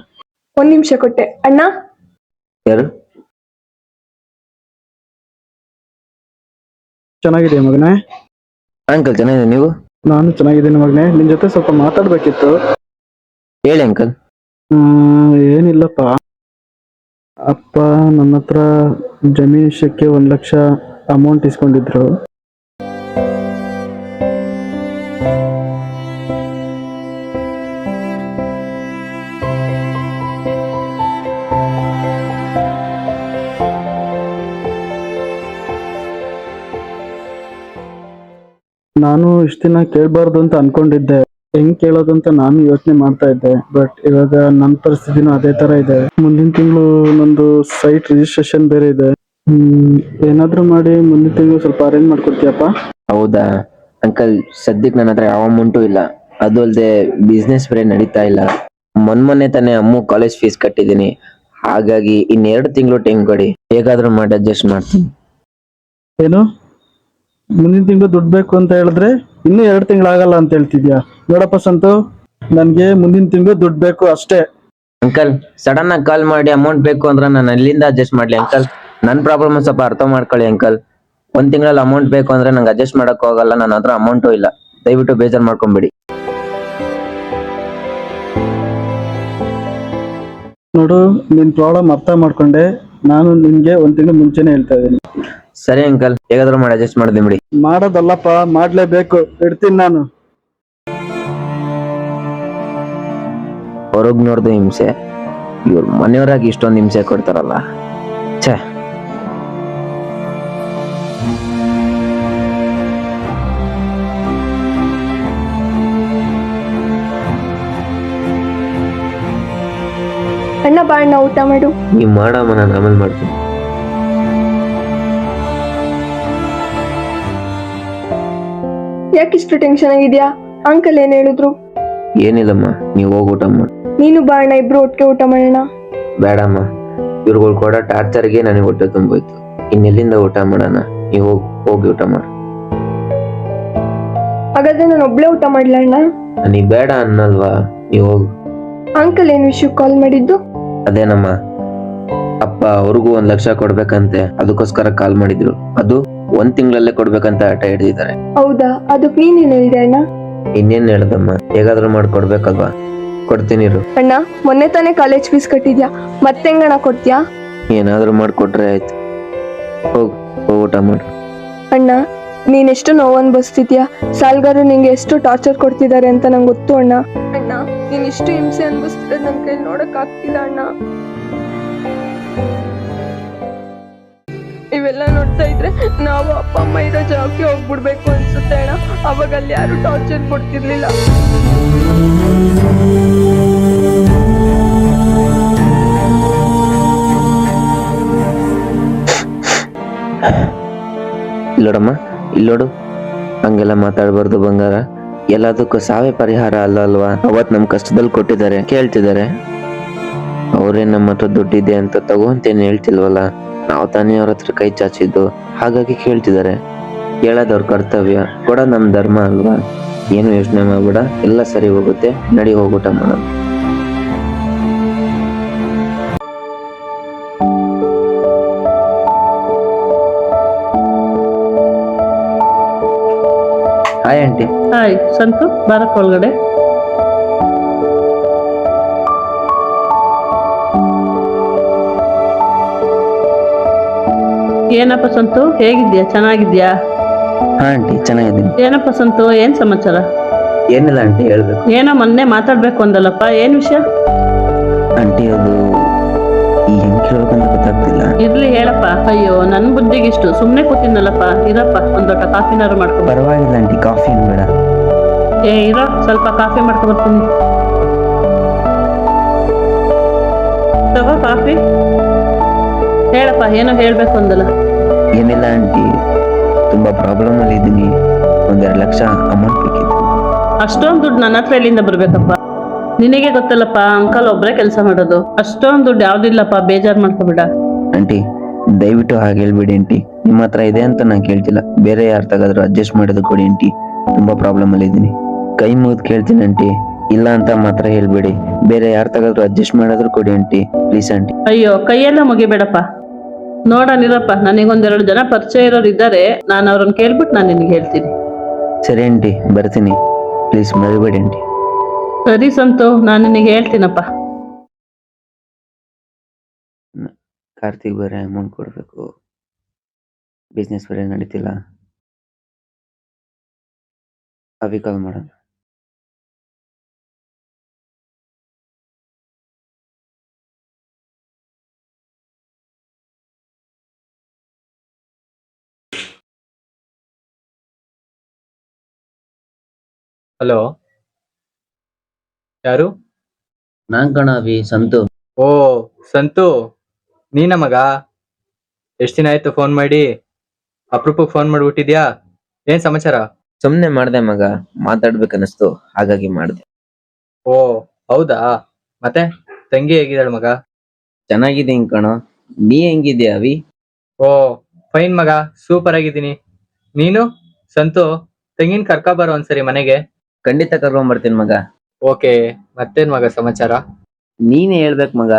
1 ನಿಮಿಷ ಕೊಟ್ಟೆ. ಅಣ್ಣ ಯಾರು? ಚೆನ್ನಾಗಿದೆ ಮಗನೇ? ಅಂಕಲ್ ಚೆನ್ನಾಗಿದೆ, ನೀವು? ನಾನು ಚೆನ್ನಾಗಿದ್ದೀನಿ ಮಗನೇ. ನಿನ್ ಜೊತೆ ಸ್ವಲ್ಪ ಮಾತಾಡ್ಬೇಕಿತ್ತು. ಹೇಳಿ ಅಂಕಲ್. ಏನಿಲ್ಲಪ್ಪ, ಅಪ್ಪ ನನ್ನ ಹತ್ರ ಜಮೀನ್ ವಿಷಯಕ್ಕೆ 1 ಲಕ್ಷ ಅಮೌಂಟ್ ಇಸ್ಕೊಂಡಿದ್ರು. ನಾನು ಇಷ್ಟ ದಿನ ಕೇಳಬಾರ್ದು ಅಂತ ಅನ್ಕೊಂಡಿದ್ದೆ. ಹೆಂಗ್ ಕೇಳೋದು ಅಂತ ನಾನು ಯೋಚನೆ ಮಾಡ್ತಾ ಇದ್ದೆ. ಬಟ್ ಇವಾಗ ನನ್ನ ಪರಿಸ್ಥಿತಿನೂ ಅದೇ ತರ ಇದೆ. ಮುಂದಿನ ತಿಂಗಳು ನಂದು ಸೈಟ್ ರಿಜಿಸ್ಟ್ರೇಷನ್ ಬೇರೆ ಇದೆ. ಏನಾದ್ರೂ ಮಾಡಿ ಮುಂದಿನ ತಿಂಗಳು ಸ್ವಲ್ಪ ಅರೇಂಜ್ ಮಾಡ್ಕೊಡ್ತೀಯಪ್ಪ? ಹೌದಾ ಅಂಕಲ್, ಸದ್ಯಕ್ಕೆ ನನ್ನ ಹತ್ರ ಯಾವ ಅಮೌಂಟು ಇಲ್ಲ. ಅದು ಅಲ್ಲದೆ ಬಿಸ್ನೆಸ್ ಬೇರೆ ನಡೀತಾ ಇಲ್ಲ. ಮೊನ್ನೆ ತಾನೇ ಅಮ್ಮ ಕಾಲೇಜ್ ಫೀಸ್ ಕಟ್ಟಿದ್ದೀನಿ. ಹಾಗಾಗಿ 2 ತಿಂಗಳು ಟೈಮ್ ಕೊಡಿ, ಹೇಗಾದ್ರೂ ಮಾಡಿ ಅಡ್ಜಸ್ಟ್ ಮಾಡ್ತೀನಿ. ಏನು, ಮುಂದಿನ ತಿಂಗಳು ದುಡ್ಡು ಬೇಕು ಅಂತ ಹೇಳಿದ್ರೆ ಇನ್ನೂ 2 ತಿಂಗಳಾಗಲ್ಲ ಅಂತ ಹೇಳ್ತಿದ್ಯಾ? ನೋಡಪ್ಪ ಸಂತು, ನನ್ಗೆ ಮುಂದಿನ ತಿಂಗಳು ದುಡ್ಡು ಬೇಕು ಅಷ್ಟೇ. ಅಂಕಲ್, ಸಡನ್ ಆಗಿ ಕಾಲ್ ಮಾಡಿ ಅಮೌಂಟ್ ಬೇಕು ಅಂದ್ರೆ ನಾನು ಅಲ್ಲಿಂದ ಅಡ್ಜಸ್ಟ್ ಮಾಡ್ಲಿ ಅಂಕಲ್? ನನ್ನ ಪ್ರಾಬ್ಲಮ್ ಸ್ವಲ್ಪ ಅರ್ಥ ಮಾಡ್ಕೊಳ್ಳಿ ಅಂಕಲ್. 1 ತಿಂಗಳಲ್ಲಿ ಅಮೌಂಟ್ ಬೇಕು ಅಂದ್ರೆ ನಂಗೆ ಅಡ್ಜಸ್ಟ್ ಮಾಡಕ್ ಹೋಗಲ್ಲ. ನನ್ನ ಹತ್ರ ಅಮೌಂಟು ಇಲ್ಲ, ದಯವಿಟ್ಟು ಬೇಜಾರು ಮಾಡ್ಕೊಂಬಿಡಿ. ನೋಡು, ನಿನ್ ಪ್ರಾಬ್ಲಮ್ ಅರ್ಥ ಮಾಡ್ಕೊಂಡೆ. ನಾನು ನಿನ್ಗೆ 1 ತಿಂಗಳು ಮುಂಚೆನೆ ಹೇಳ್ತಾ ಇದ್ದೀನಿ. ಸರಿ ಅಂಕಲ್, ಹೇಗಾದ್ರೂ ಮಾಡಿ ಅಡ್ಜಸ್ಟ್ ಮಾಡ್ತೀನಿ ಬಿಡಿ. ಮಾಡೋದಲ್ಲಪ್ಪ, ಮಾಡ್ಲೇಬೇಕು. ಇಡ್ತೀನಿ ನಾನು. ಹೊರಗ್ ನೋಡ್ದು ಹಿಂಸೆ, ಇವ್ರ ಮನೆಯವರಾಗಿ ಇಷ್ಟೊಂದು ಹಿಂಸೆ ಕೊಡ್ತಾರಲ್ಲ, ಛೇ. ಬಾ ಅಣ್ಣ, ಊಟ ಮಾಡು. ನೀವ್ ಮಾಡಮ್ಮ, ನಾನು ಆಮೇಲೆ ಮಾಡ್ತೀನಿ. ಯಾಕಿಷ್ಟು ಟೆನ್ಷನ್ ಆಗಿದ್ಯಾ? ಅಂಕಲ್ ಏನ್ ಹೇಳಿದ್ರು? ಏನಿಲ್ಲಮ್ಮ, ನೀವ್ ಹೋಗಿ ಊಟ ಮಾಡಿ. ನೀನು ಬಾ ಅಣ್ಣ, ಇಬ್ರು ಒಟ್ಟಿಗೆ ಊಟ ಮಾಡೋಣ. ಬೇಡಮ್ಮ, ಇವ್ರುಗಳು ಕೊಡೋ ಟಾರ್ಚರ್ಗೆ ನನಗೆ ಹೊಟ್ಟೆ ತುಂಬೋಯ್ತು. ಇನ್ನೆಲ್ಲಿಂದ ಊಟ ಮಾಡೋಣ? ನೀವು ಹೋಗಿ ಊಟ ಮಾಡಿ. ಹಾಗಾದ್ರೆ ನಾನು ಒಬ್ಳೆ ಊಟ ಮಾಡ್ಲಾ ಅಣ್ಣ? ನನಗೆ ಬೇಡ ಅನ್ನಲ್ವಾ, ನೀವು ಹೋಗು. ಅಂಕಲ್ ಏನ್ ವಿಷಯಕ್ಕೆ ಕಾಲ್ ಮಾಡಿದ್ದು? ಅದೇನಮ್ಮ, ಅಪ್ಪ ಅವ್ರಿಗೂ 1 ಲಕ್ಷ ಕೊಡ್ಬೇಕಂತೆ, ಅದಕ್ಕೋಸ್ಕರ ಕಾಲ್ ಮಾಡಿದ್ರು. ಅದು 1 ತಿಂಗಳಲ್ಲೇ ಕೊಡ್ಬೇಕಂತ ಆಟ ಹಿಡಿದಿದ್ದಾರೆ. ಹೌದಾ? ಅದಕ್ಕೆ ನೀನೇನ್ ಹೇಳಿದೆ ಅಣ್ಣ? ಇನ್ನೇನ್ ಹೇಳ್ದಮ್ಮ, ಹೇಗಾದ್ರೂ ಮಾಡ್ಕೊಡ್ಬೇಕಲ್ವಾ? ಕೊಡ್ತೀನಿ ಇರು. ಅಣ್ಣ, ಮೊನ್ನೆ ತಾನೇ ಕಾಲೇಜ್ ಫೀಸ್ ಕಟ್ಟಿದ್ಯಾ, ಮತ್ತೆ ಹೆಂಗಣ್ಣ ಕೊಡ್ತೀಯಾ? ಏನಾದ್ರೂ ಮಾಡ್ಕೊಟ್ರೆ ಆಯ್ತು. ಹೋಗ್ ಊಟ ಮಾಡು. ಅಣ್ಣ, ನೀನ್ ಎಷ್ಟು ನೋವು ಅನ್ಭವಿಸ್ತಿದ್ಯಾ, ಸಾಲ್ಗಾರರು ನಿಂಗೆ ಎಷ್ಟು ಟಾರ್ಚರ್ ಕೊಡ್ತಿದ್ದಾರೆ ಅಂತ ನಂಗೆ ಗೊತ್ತು ಅಣ್ಣ. ಅಣ್ಣ, ನೀನ್ ಇಷ್ಟು ಹಿಂಸೆ ಅನ್ಭವಿಸ್ತಿರೋದು ನನ್ ಕೈಲಿ ನೋಡಕ್ ಆಗ್ತಿಲ್ಲ ಅಣ್ಣ. ಇವೆಲ್ಲ ನೋಡ್ತಾ ಇದ್ರೆ ನಾವು ಅಪ್ಪ ಅಮ್ಮ ಇರೋ ಜಾಗಕ್ಕೆ ಹೋಗ್ಬಿಡ್ಬೇಕು ಅನ್ಸುತ್ತೆ ಅಣ್ಣ. ಅವಾಗ ಅಲ್ಲಿ ಯಾರು ಟಾರ್ಚರ್ ಕೊಡ್ತಿರ್ಲಿಲ್ಲ. ಇಲ್ಲೋಡಮ್ಮ, ಇಲ್ಲೋಡು, ಹಂಗೆಲ್ಲ ಮಾತಾಡ್ಬಾರ್ದು ಬಂಗಾರ. ಎಲ್ಲದಕ್ಕೂ ಸಾವೇ ಪರಿಹಾರ ಅಲ್ಲ ಅಲ್ವಾ? ಅವತ್ ನಮ್ ಕಷ್ಟದಲ್ಲಿ ಕೊಟ್ಟಿದ್ದಾರೆ, ಕೇಳ್ತಿದ್ದಾರೆ. ಅವ್ರೇನ್ ನಮ್ಮ ಹತ್ರ ದುಡ್ಡಿದೆ ಅಂತ ತಗೋ ಅಂತೇನು ಹೇಳ್ತಿಲ್ವಲ್ಲ, ನಾವು ತಾನೇ ಅವ್ರ ಹತ್ರ ಕೈ ಚಾಚಿದ್ದು, ಹಾಗಾಗಿ ಕೇಳ್ತಿದ್ದಾರೆ. ಕೇಳೋದವ್ರ ಕರ್ತವ್ಯ, ಕೊಡೋದ್ ನಮ್ ಧರ್ಮ ಅಲ್ವಾ? ಏನು ಯೋಚನೆ ಮಾಡ್ಬೇಡ, ಎಲ್ಲ ಸರಿ ಹೋಗುತ್ತೆ. ನಡಿ, ಹೋಗ್ಬಿಟ್ಟ ಮಾಡೋಣ. Hi aunty. ಹಾಯ್ ಸಂತು, ಬಾರಕ್ ಒಳಗಡೆ. ಏನಪ್ಪ ಸಂತು, ಹೇಗಿದ್ಯಾ? ಚೆನ್ನಾಗಿದ್ಯಾ? ಹಾ ಆಂಟಿ, ಚೆನ್ನಾಗಿದ್ದೀನಿ. ಏನಪ್ಪ ಸಂತು, ಏನ್ ಸಮಾಚಾರ? ಏನಿಲ್ಲ ಆಂಟಿ, ಹೇಳ್ಬೇಕು. ಏನೋ ಮೊನ್ನೆ ಮಾತಾಡ್ಬೇಕು ಅಂದಲ್ಲಪ್ಪ, ಏನ್ ವಿಷಯ? ಆಂಟಿ, ಅದು ಹೆಂಗ್ ಕೇಳ್ಬೇಕಂತ ಗೊತ್ತಾಗ್ತಿಲ್ಲ. ಇರ್ಲಿ ಹೇಳಪ್ಪ. ಅಯ್ಯೋ, ನನ್ ಬುದ್ಧಿಗಿಷ್ಟು ಸುಮ್ನೆ ಕೂತಿದ್ನಲ್ಲಪ್ಪ. ಇರಪ್ಪ, ಒಂದ್ ದೊಡ್ಡ ಕಾಫಿನಾರು ಮಾಡ್ಕೊ. ಪರವಾಗಿಲ್ಲ ಆಂಟಿ, ಕಾಫಿ ಏನು ಬೇಡ. ಇರೋ, ಸ್ವಲ್ಪ ಕಾಫಿ ಮಾಡ್ಕೊ ಬರ್ತೀನಿ. ತಗೋ ಕಾಫಿ. ಹೇಳಪ್ಪ, ಏನೋ ಹೇಳ್ಬೇಕು ಅಂದಲ್ಲ. ಏನಿಲ್ಲ ಆಂಟಿ, ತುಂಬಾ ಪ್ರಾಬ್ಲಮ್ ಅಲ್ಲಿ ಇದ್ದೀನಿ. 1-2 ಲಕ್ಷ ಅಮೌಂಟ್ ಬೇಕಿತ್ತು. ಅಷ್ಟೊಂದು ದುಡ್ಡು ನನ್ನ ಹತ್ರ ಎಲ್ಲಿಂದ ಬರ್ಬೇಕಪ್ಪ? ನಿನಗೆ ಗೊತ್ತಲ್ಲಪ್ಪ, ಅಂಕಲ್ ಒಬ್ರೇ ಕೆಲಸ ಮಾಡೋದು. ಅಷ್ಟೊಂದು ದುಡ್ಡು ಯಾವ್ದಿಲ್ಲಪ್ಪ, ಬೇಜಾರ್ ಮಾಡ್ಕೋಬೇಡ. ಆಂಟಿ, ದಯವಿಟ್ಟು ಹಾಗೆ ಹೇಳ್ಬೇಡಿ ಆಂಟಿ. ನಿಮ್ಮ ಹತ್ರ ಇದೆ ಅಂತ ನಾನು ಕೇಳ್ತಿಲ್ಲ, ಬೇರೆ ಯಾರು ತಗಾದ್ರು ಅಡ್ಜಸ್ಟ್ ಮಾಡೋದು ಕೊಡಿ ಆಂಟಿ. ತುಂಬಾ ಪ್ರಾಬ್ಲಮ್ ಅಲ್ಲಿ ಇದ್ದೀನಿ. ಕೈ ಮುಗಿದು ಕೇಳ್ತೀನಿ ಆಂಟಿ, ಇಲ್ಲ ಅಂತ ಮಾತ್ರ ಹೇಳ್ಬೇಡಿ. ಬೇರೆ ಯಾರು ತಗಾದ್ರು ಅಡ್ಜಸ್ಟ್ ಮಾಡೋದ್ರು ಕೊಡಿ ಆಂಟಿ, ಪ್ಲೀಸ್ ಆಂಟಿ. ಅಯ್ಯೋ, ಕೈಯೆಲ್ಲ ಮುಗಿಬೇಡಪ್ಪ. ನೋಡನಿರಪ್ಪ, ನನಗೊಂದೆರಡು ಜನ ಪರಿಚಯ ಇರೋರು ಇದ್ದಾರೆ, ನಾನು ಅವ್ರನ್ನ ಕೇಳ್ಬಿಟ್ಟು ನಾನು ನಿನಗೆ ಹೇಳ್ತೀನಿ. ಸರಿ ಆಂಟಿ, ಬರ್ತೀನಿ. ಪ್ಲೀಸ್ ಮರಿಬೇಡಿ ಆಂಟಿ. ಸರಿ ಸಂತು, ನಾನು ನಿನಗೆ ಹೇಳ್ತೀನಪ್ಪ. ಕಾರ್ತಿಕ್ ಬೇರೆ ಅಮೌಂಟ್ ಕೊಡಬೇಕು, ಬಿಸ್ನೆಸ್ ಬೇರೆ ನಡೀತಿಲ್ಲ. ಅವಿ ಕಾಲ್ ಮಾಡೋಣ. ಹಲೋ, ಯಾರು? ನಾನ್ ಕಣ ಅವಿ, ಸಂತು. ಓ ಸಂತು, ನೀನ ಮಗ? ಎಷ್ಟ್ ದಿನ ಆಯ್ತು ಫೋನ್ ಮಾಡಿ? ಅಪರೂಪಕ್ಕೆ ಫೋನ್ ಮಾಡ್ಬಿಟ್ಟಿದ್ಯಾ? ಏನ್ ಸಮಾಚಾರ? ಸುಮ್ನೆ ಮಾಡ್ದೆ ಮಗ, ಮಾತಾಡ್ಬೇಕನ್ನಿಸ್ತು, ಹಾಗಾಗಿ ಮಾಡ್ದೆ. ಓ ಹೌದಾ? ಮತ್ತೆ ತಂಗಿ ಹೇಗಿದ್ದಾಳ ಮಗ? ಚೆನ್ನಾಗಿದ್ದೀನಿ ಕಣೋ, ನೀ ಹೆಂಗಿದ್ಯಾ ಅವಿ? ಓ ಫೈನ್ ಮಗ, ಸೂಪರ್ ಆಗಿದ್ದೀನಿ. ನೀನು ಸಂತು, ತಂಗಿನ ಕರ್ಕೊ ಬರೋ ಒಂದ್ಸರಿ ಮನೆಗೆ. ಖಂಡಿತ ಕರ್ಕೊಂಡ್ ಮಗ. ಓಕೆ, ಮತ್ತೇನ್ ಮಗ ಸಮಾಚಾರ? ನೀನೇ ಹೇಳ್ಬೇಕು ಮಗ.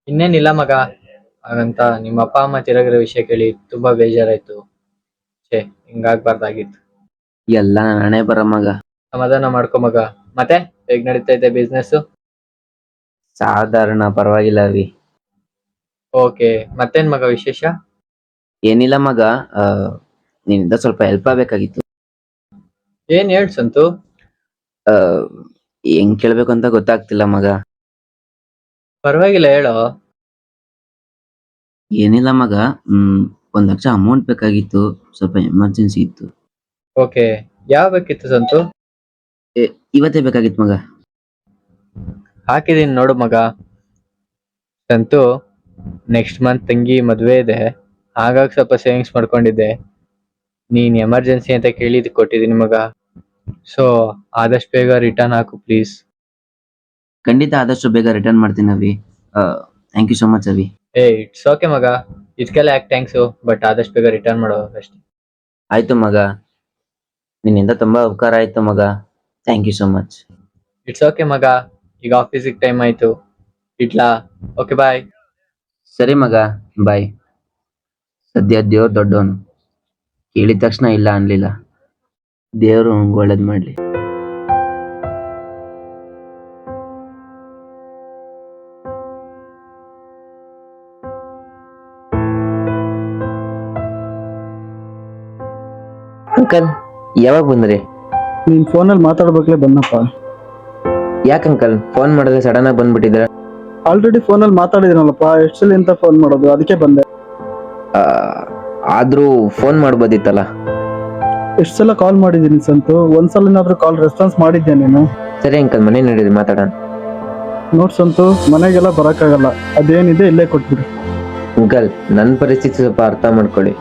ಇನ್ನೇನಿಲ್ಲ ಮಗ, ಹಾಗಂತ ನಿಮ್ಮ ಅಪ್ಪ ಅಮ್ಮ ತಿರಗಿರೋ ವಿಷಯ ಕೇಳಿ ತುಂಬಾ ಬೇಜಾರಾಯ್ತು. ಹಿಂಗಾಗ್ಬಾರ್ದಾಗಿತ್ತು. ಎಲ್ಲ ನಾನೇ ಬರ ಮಗ. ಸಮಾಧಾನ ಮಾಡ್ಕೊ ಮಗ. ಮತ್ತೆ ಹೇಗ್ ನಡೀತಾ ಇದೆ ಬಿಸ್ನೆಸ್? ಸಾಧಾರಣ, ಪರವಾಗಿಲ್ಲ ಅವಿ. ಓಕೆ, ಮತ್ತೇನ್ ಮಗ ವಿಶೇಷ? ಏನಿಲ್ಲ ಮಗ, ನಿನ್ನಿಂದ ಸ್ವಲ್ಪ ಹೆಲ್ಪ್ ಆಗ್ಬೇಕಾಗಿತ್ತು. ಏನ್ ಹೇಳ್ ಸಂತು? ಹೆಂಗ್ ಕೇಳ್ಬೇಕು ಅಂತ ಗೊತ್ತಾಗ್ತಿಲ್ಲ ಮಗ. ಪರವಾಗಿಲ್ಲ ಹೇಳೋ. ಏನಿಲ್ಲ ಮಗ, 1 ಲಕ್ಷ ಅಮೌಂಟ್ ಬೇಕಾಗಿತ್ತು, ಸ್ವಲ್ಪ ಎಮರ್ಜೆನ್ಸಿ ಇತ್ತು. ಓಕೆ, ಯಾವ ಬೇಕಿತ್ತು ಸಂತು? ಇವತ್ತೇ ಬೇಕಾಗಿತ್ತು ಮಗ. ಹಾಕಿದೀನಿ ನೋಡು ಮಗ. ಅಂತೂ ನೆಕ್ಸ್ಟ್ ಮಂತ್ ತಂಗಿ ಮದುವೆ ಇದೆ, ಹಾಗಾಗಿ ಸ್ವಲ್ಪ ಸೇವಿಂಗ್ಸ್ ಮಾಡ್ಕೊಂಡಿದ್ದೆ. ನೀನ್ ಎಮರ್ಜೆನ್ಸಿ ಅಂತ ಕೇಳಿದ್ ಕೊಟ್ಟಿದ್ದೀನಿ ಮಗ. ಸೊ ಆದಷ್ಟು ಬೇಗ ರಿಟರ್ನ್ ಹಾಕು ಪ್ಲೀಸ್. ಖಂಡಿತ ಆದಷ್ಟು ಬೇಗ ರಿಟರ್ನ್ ಮಾಡ್ತೀನಿ ಅವಿ. ಥ್ಯಾಂಕ್ ಯು ಸೋ ಮಚ್ ಅವಿ. ಇಟ್ಸ್ ಓಕೆ ಮಗ, ಇದಕ್ಕೆಲ್ಲ ಯಾಕೆ ಥ್ಯಾಂಕ್ಸು, ಬಟ್ ಆದಷ್ಟು ಬೇಗ ರಿಟರ್ನ್ ಮಾಡೋ ಅಷ್ಟೇ. ಆಯ್ತು ಮಗ, ನಿನ್ನಿಂದ ತುಂಬಾ ಉಪಕಾರ ಆಯ್ತು ಮಗ. Thank you so much. It's okay ಮಗ, ಈಗ ಆಫೀಸಿಗೆ ಟೈಮ್ ಆಯ್ತು, ಇಟ್ಲಾ? Okay bye. ಸರಿ ಮಗ, ಬಾಯ್. ಸದ್ಯ ದೇವ್ರು ದೊಡ್ಡವನು, ಕೇಳಿದ ತಕ್ಷಣ ಇಲ್ಲ ಅನ್ಲಿಲ್ಲ. ದೇವರು ಒಳ್ಳೇದ್ ಮಾಡ್ಲಿ. ಅಂಕಲ್ ಯಾವಾಗ ಬಂದ್ರಿ? ನೀನ್ ಫೋನಲ್ಲಿ ಮಾತಾಡ್ಬೇಕಲೇ ಬಂದಪ್ಪ. ಯಾಕೆ ಅಂಕಲ್ ಫೋನ್ ಮಾಡಿದ್ರೆ ಸಡನ್ ಆಗಿ ಬಂದ್ಬಿಟ್ಟಿದ್ರ? ಆಲ್ರೆಡಿ ಫೋನಲ್ಲಿ ಮಾತಾಡಿದಿನಲ್ಲಪ್ಪ, ಎಷ್ಟು ಸಲ ಅಂತ ಫೋನ್ ಮಾಡೋದು, ಅದಕ್ಕೆ ಬಂದೆ. ಆದ್ರೂ ಫೋನ್ ಮಾಡ್ಬೋದಿತ್ತಲ್ಲ. ಎಷ್ಟು ಸಲ ಕಾಲ್ ಮಾಡಿದ್ದೀನಿ ಸಂತು, ಒಂದ್ಸಲ ಏನಾದ್ರೂ ಕಾಲ್ ರೆಸ್ಪಾನ್ಸ್ ಮಾಡಿದ್ಯಾ ನೀನು? ಸರಿ ಅಂಕಲ್, ಮನೆ ನಡೀರಿ ಮಾತಾಡೋಣ. ನೋಡ್ ಸಂತು, ಮನೆಗೆಲ್ಲ ಬರಕ್ಕಾಗಲ್ಲ, ಅದೇನಿದೆ ಇಲ್ಲೇ ಕೊಟ್ಬಿಡು. ಅಂಕಲ್ ನನ್ನ ಪರಿಸ್ಥಿತಿ ಸ್ವಲ್ಪ ಅರ್ಥ ಮಾಡ್ಕೊಳ್ಳಿ.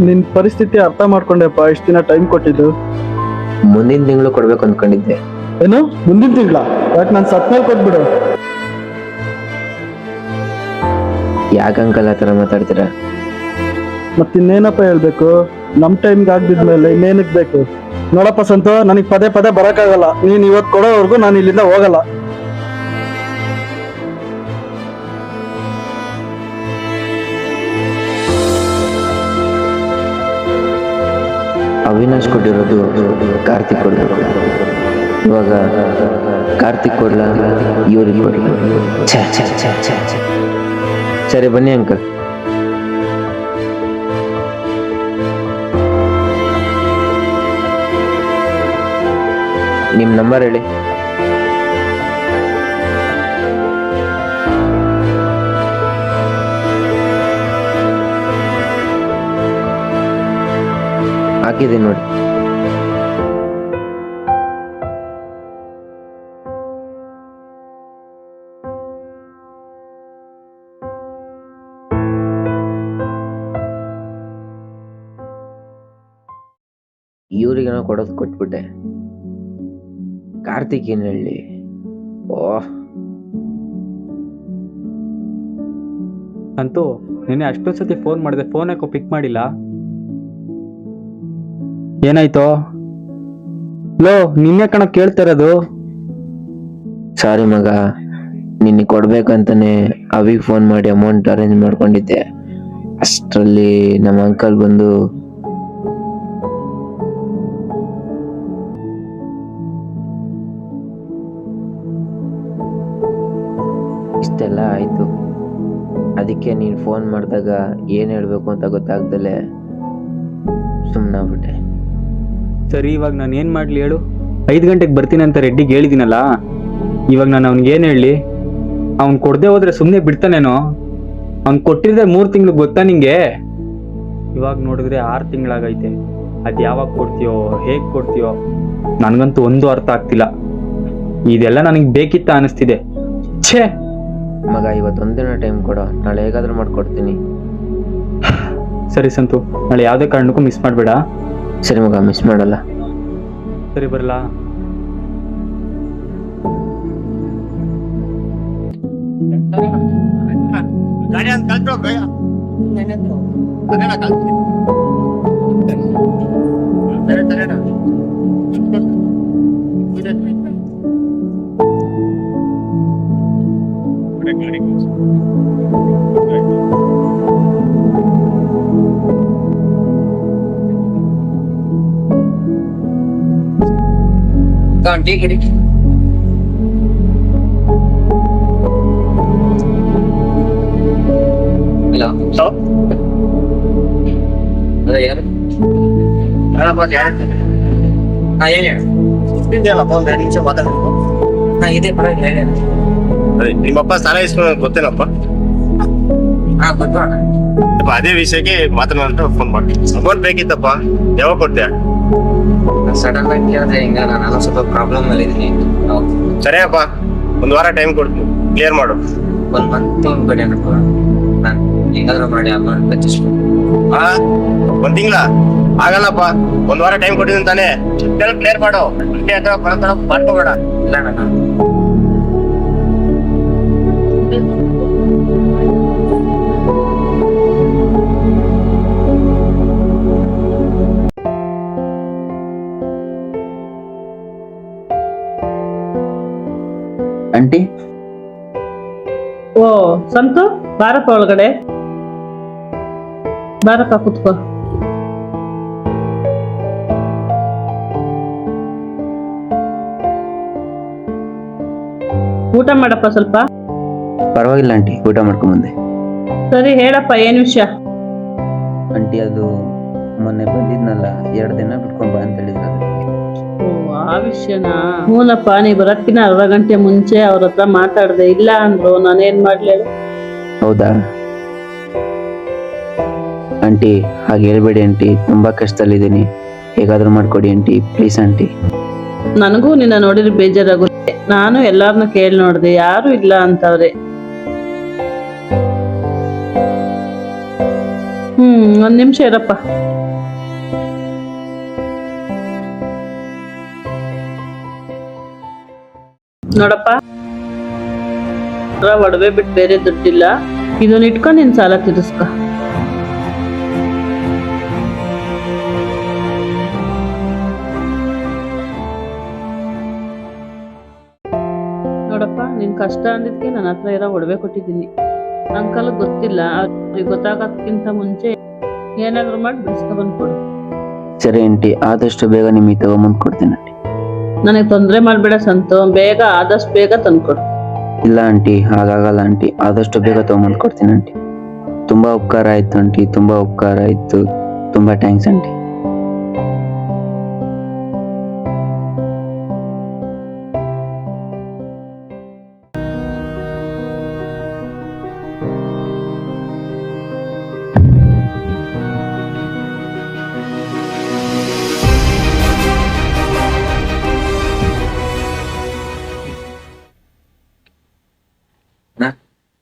ನಿನ್ ಪರಿಸ್ಥಿತಿ ಅರ್ಥ ಮಾಡ್ಕೊಂಡೆಪ್ಪ, ಇಷ್ಟು ದಿನ ಟೈಮ್ ಕೊಟ್ಟಿದ್ದು. ಮುಂದಿನ ತಿಂಗಳು ಕೊಡ್ಬೇಕು ಅಂದ್ಕೊಂಡಿದ್ದೆ. ಏನು ಮುಂದಿನ ತಿಂಗಳ? ಯಾಕೆ ನಾನು ಸತ್ಮೇಲೆ ಕೊಟ್ಬಿಡು. ಯಾಕೆ ಅಂಕಲ್ ಆ ಥರ ಮಾತಾಡ್ತೀರಾ? ಮತ್ತಿನ್ನೇನಪ್ಪ ಹೇಳ್ಬೇಕು, ನಮ್ ಟೈಮ್ಗೆ ಆಗ್ದಿದ್ಮೇಲೆ ಇನ್ನೇನಕ್ ಬೇಕು? ನೋಡಪ್ಪ ಸಂತು, ನನಗೆ ಪದೇ ಪದೇ ಬರಕ್ಕಾಗಲ್ಲ, ನೀನ್ ಇವತ್ತು ಕೊಡೋವರೆಗೂ ನಾನು ಇಲ್ಲಿಂದ ಹೋಗಲ್ಲ. ಅವಿನಾಶ್ ಕೊಟ್ಟಿರೋದು ಕಾರ್ತಿಕ್ ಕೊಡ್ಬೇಕು. ಇವಾಗ ಕಾರ್ತಿಕ್ ಕೊಡ್ಲಾ ಇವ್ರಿಗೆ ಕೊಡ್ಲಾ? ಛೆ, ಛೆ, ಛೆ, ಛೆ, ಛೆ. ಸರಿ ಬನ್ನಿ ಅಂಕಲ್. ನಿಮ್ಮ ನಂಬರ್ ಹೇಳಿ. ಹಾಕಿದೆ ನೋಡಿ. ಇವ್ರಿಗೆ ನಾವು ಕೊಡೋದು ಕೊಟ್ಬಿಟ್ಟೆ. ಕಾರ್ತಿಕ್ ಏನ್ ಹೇಳಿ? ಓಹ್, ಅಂತೂ ನಿನ್ನೆ ಅಷ್ಟೊಂದು ಸತಿ ಫೋನ್ ಮಾಡಿದೆ, ಫೋನ್ ಯಾಕೋ ಪಿಕ್ ಮಾಡಿಲ್ಲ? ಏನಾಯ್ತು? ಲೋ, ನಿನ್ನೆ ಕಣ ಕೇಳ್ತಾ ಇರೋದು. ಸಾರಿ ಮಗ, ನಿನ್ನೆ ಕೊಡ್ಬೇಕಂತಾನೆ ಅವಿಗೆ ಫೋನ್ ಮಾಡಿ ಅಮೌಂಟ್ ಅರೇಂಜ್ ಮಾಡ್ಕೊಂಡಿದ್ದೆ. ಅಷ್ಟರಲ್ಲಿ ನಮ್ಮ ಅಂಕಲ್ ಬಂದು ಇಷ್ಟೆಲ್ಲ ಆಯ್ತು. ಅದಕ್ಕೆ ನೀನು ಫೋನ್ ಮಾಡಿದಾಗ ಏನು ಹೇಳಬೇಕು ಅಂತ ಗೊತ್ತಾಗ್ದಲೆ ಸುಮ್ಮನಾಗ್ಬಿಟ್ಟೆ. ಸರಿ, ಇವಾಗ ನಾನು ಏನ್ ಮಾಡ್ಲಿ ಹೇಳು? 5 ಗಂಟೆಗೆ ಬರ್ತೀನಿ ಅಂತ ರೆಡ್ಡಿಗೆ ಹೇಳಿದಿನಲ್ಲ, ಇವಾಗ ನಾನು ಅವ್ನಿಗೆ ಏನ್ ಹೇಳಿ? ಅವ್ನ್ ಕೊಡದೆ ಹೋದ್ರೆ ಸುಮ್ಮನೆ ಬಿಡ್ತಾನೇನೋ? ಅವ್ನ್ ಕೊಟ್ಟಿದ್ರೆ 3 ತಿಂಗಳು ಗೊತ್ತಾ ನಿಂಗೆ? ಇವಾಗ ನೋಡಿದ್ರೆ 6 ತಿಂಗಳಾಗೈತೆ. ಅದ್ ಯಾವಾಗ ಕೊಡ್ತೀಯೋ, ಹೇಗ್ ಕೊಡ್ತೀಯೋ, ನನ್ಗಂತೂ ಒಂದು ಅರ್ಥ ಆಗ್ತಿಲ್ಲ. ಇದೆಲ್ಲ ನನಗೆ ಬೇಕಿತ್ತ ಅನಿಸ್ತಿದೆ. ಛೇ ಮಗ, ಇವತ್ತೊಂದಿನ ಟೈಮ್ ಕೊಡೋ, ನಾಳೆ ಹೇಗಾದ್ರೂ ಮಾಡ್ಕೊಡ್ತೀನಿ. ಸರಿ ಸಂತು, ನಾಳೆ ಯಾವುದೇ ಕಾರಣಕ್ಕೂ ಮಿಸ್ ಮಾಡಬೇಡ. ಸರಿ ಮಗ, ಮಿಸ್ ಮಾಡಲ್ಲ. ಸರಿ, ಬರಲಾ? ಹಲೋ, ಅದೇ ಯಾರು? ಹಾ, ಹೇಳಿ. ಹಾ, ಇದೆ ಪರವಾಗಿಲ್ಲ, ಹೇಳಿ. ನಿಮ್ಮಪ್ಪ ಸಾಲ ಇಸ್ಕೊಂಡು ಗೊತ್ತೇನಪ್ಪ? ಹಾ, ಗೊತ್ತು. ಅದೇ ವಿಷಯಕ್ಕೆ ಮಾತನಾಡ ಫೋನ್ ಮಾಡಿ. ಅಮೌಂಟ್ ಬೇಕಿತ್ತಪ್ಪ, ಯಾವಾಗ ಕೊಡ್ತೀಯ? ಸಡನ್ ಆಗಿ ಕೇಳಿದ್ರೆ ಹಿಂಗ, ನಾನು ಸ್ವಲ್ಪ ಪ್ರಾಬ್ಲಮ್ ಅಲ್ಲಿ ಇದೀನಿ. ಸರಿಯಪ್ಪ, 1 ವಾರ ಟೈಮ್ ಕೊಡ್ತೀನಿ, ಕ್ಲಿಯರ್ ಮಾಡು. ಒಂದ್ ಮಂತ್ ಬೇಡ ನಾನು ಹೆಂಗಾದ್ರೂ ಮಾಡಿ ಅಮೌಂಟ್ ಅಡ್ಜಸ್ಟ್ ಮಾಡಿ. ಒಂದ್ ತಿಂಗಳ ಆಗಲ್ಲಪ್ಪ, ಒಂದ್ ವಾರ ಟೈಮ್ ಕೊಟ್ಟಿದ್ದೀನಿ ತಾನೇ, ಕ್ಲಿಯರ್ ಮಾಡು. ಮಾಡ್ಕೋಬೇಡ. ಇಲ್ಲ ನಾನು ಆಂಟಿ ಓ ಸಂತು, ಬಾರಪ್ಪ ಒಳಗಡೆ ಬಾರಪ್ಪ, ಕುತ್ಕೋ. ಊಟ ಮಾಡಪ್ಪ ಸ್ವಲ್ಪ. ಪರವಾಗಿಲ್ಲ ಆಂಟಿ, ಊಟ ಮಾಡ್ಕೊಂಬಂದೆ. ಸರಿ ಹೇಳಪ್ಪ, ಏನ್ ವಿಷಯ? ಆಂಟಿ ಅದು ಮೊನ್ನೆ ಬಂದಿದ್ನಲ್ಲ, 2 ದಿನ ಬಿಟ್ಕೊಂಡ್ ಬಾ ಅಂತ ಹೇಳಿದ್ರು. ಓ ಆ ವಿಷಯನಾ? ಹೂನಪ್ಪ, ನೀ ಬರಕ್ಕಿನ ಅರ್ಧ ಗಂಟೆ ಮುಂಚೆ ಅವ್ರ ಹತ್ರ ಮಾತಾಡ್ದೆ, ಇಲ್ಲ ಅಂದ್ರು, ನಾನೇನ್ ಮಾಡ್ಲಿ? ಹೌದಾ ಆಂಟಿ, ಹಾಗೆ ಹೇಳ್ಬೇಡಿ ಆಂಟಿ, ತುಂಬಾ ಕಷ್ಟದಲ್ಲಿದ್ದೀನಿ, ಹೇಗಾದ್ರೂ ಮಾಡ್ಕೊಡಿ ಆಂಟಿ, ಪ್ಲೀಸ್ ಆಂಟಿ. ನನಗೂ ನಿನ್ನ ನೋಡಿದ್ರೆ ಬೇಜಾರಾಗುತ್ತೆ. ನಾನು ಎಲ್ಲಾರನ್ನ ಕೇಳಿ ನೋಡ್ದೆ, ಯಾರು ಇಲ್ಲ ಅಂತವ್ರೆ. ಒಂದ್ ನಿಮಿಷ ಇರಪ್ಪ. ನೋಡಪ್ಪ, ಒಡವೆ ಬಿಟ್ಟು ಬೇರೆ ದುಡ್ಡಿಲ್ಲ, ಇದನ್ನ ಇಟ್ಕೊಂಡು ನಿನ್ ಸಾಲ ತೀರಿಸ್ಕ. ನೋಡಪ್ಪ, ನಿನ್ ಕಷ್ಟ ಅಂದಿದ್ಕೆ ನನ್ನ ಹತ್ರ ಇರೋ ಒಡವೆ ಕೊಟ್ಟಿದ್ದೀನಿ. ಅಂಕಲ್ ಗೊತ್ತಿಲ್ಲ, ಅವ್ರಿಗೆ ಗೊತ್ತಾಗೋದಕ್ಕಿಂತ ಮುಂಚೆ ಏನಾದ್ರು ಮಾಡಿ ಬಿಡಿಸ್ಕೊ ಬಂದ್ಕೊಡು. ಸರಿ ಆಂಟಿ, ಆದಷ್ಟು ಬೇಗ ನಿಮಗೆ ತಗೊಂಬಂದು ಕೊಡ್ತೀನಿ ಆಂಟಿ. ನನಗೆ ತೊಂದರೆ ಮಾಡ್ಬೇಡ ಸಂತು, ಬೇಗ ಆದಷ್ಟು ಬೇಗ ತಂದ್ಕೊಡು. ಇಲ್ಲ ಆಂಟಿ, ಹಾಗಾಗಲ್ಲ ಆಂಟಿ, ಆದಷ್ಟು ಬೇಗ ತಗೊಂಬಂದು ಕೊಡ್ತೀನಿ ಆಂಟಿ. ತುಂಬಾ ಉಪಕಾರ ಆಯ್ತು ಆಂಟಿ, ತುಂಬಾ ಉಪಕಾರ ಆಯ್ತು, ತುಂಬಾ ಥ್ಯಾಂಕ್ಸ್ ಆಂಟಿ.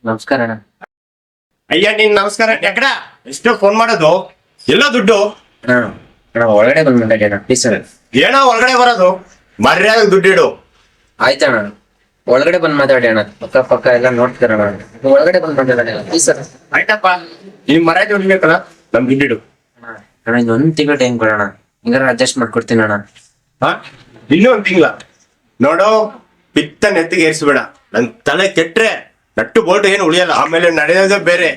ನಮಸ್ಕಾರ ಅಣ್ಣ. ಅಯ್ಯ ನೀನ್ ನಮಸ್ಕಾರ. ಯಾಕಡ ಎಷ್ಟು ಫೋನ್ ಮಾಡೋದು? ಎಲ್ಲ ದುಡ್ಡು ಅಣ್ಣ ಒಳಗಡೆ ಬಂದ್ ಮಾತಾಡಿ ಪ್ಲೀಸ್ ಸರ್. ಏನೋ ಒಳಗಡೆ ಬರೋದು, ಮರ್ಯಾದೆ ದುಡ್ಡಿಡು. ಆಯ್ತಣ್ಣ, ಒಳಗಡೆ ಬಂದ್ ಮಾತಾಡಿ ಅಣ್ಣ, ಪಕ್ಕ ಪಕ್ಕ ಎಲ್ಲ ನೋಡ್ತಾರಣ್ಣ, ಒಳಗಡೆ ಬಂದ್ ಮಾತಾಡಿ ಪ್ಲೀಸ್ ಸರ್. ಆಯ್ತಪ್ಪ, ನಿಮ್ ಮರ್ಯಾದೆ ದುಡ್ಬೇಕಲ್ಲ, ನಮ್ ದುಡ್ಡಿಡು. ಅಣ್ಣ ಇದು 1 ತಿಂಗಳ ಟೈಮ್ ಕೊಡೋಣ, ಹಿಂಗಾರ ಅಡ್ಜಸ್ಟ್ ಮಾಡ್ಕೊಡ್ತೀನಿ ಅಣ್ಣ. ಇನ್ನೂ 1 ತಿಂಗಳ ನೋಡು, ಪಿತ್ತ ನೆತ್ತಿಗೆ ಏರಿಸ್ಬೇಡ. ನನ್ ತಲೆ ಕೆಟ್ರೆ ನಟ್ಟು ಬೋಲ್ಟ್ ಏನು ಉಳಿಯಲ್ಲ, ಆಮೇಲೆ ನಡೆಯೋದೇ ಬೇರೆ.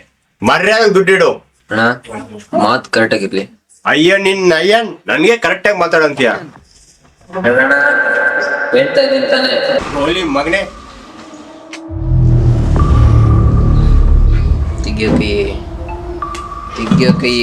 ಮರ್ಯಾದೆ ದುಡ್ಡಿಡು. ಅಣ್ಣ ಮಾತ್ ಕರೆಕ್ಟ್ ಆಗಿರ್ಲಿ. ಅಯ್ಯ ನನ್ಗೆ ಕರೆಕ್ಟ್ ಆಗಿ ಮಾತಾಡಂತೀಯ? ಹೇಳ್ತಾ ಇದ್ದೀನಿ ತಾನೆ. ಹೋಗ್ಲಿ ಮಗನೇ. ತೆಗಿಯೋ ಕೈ.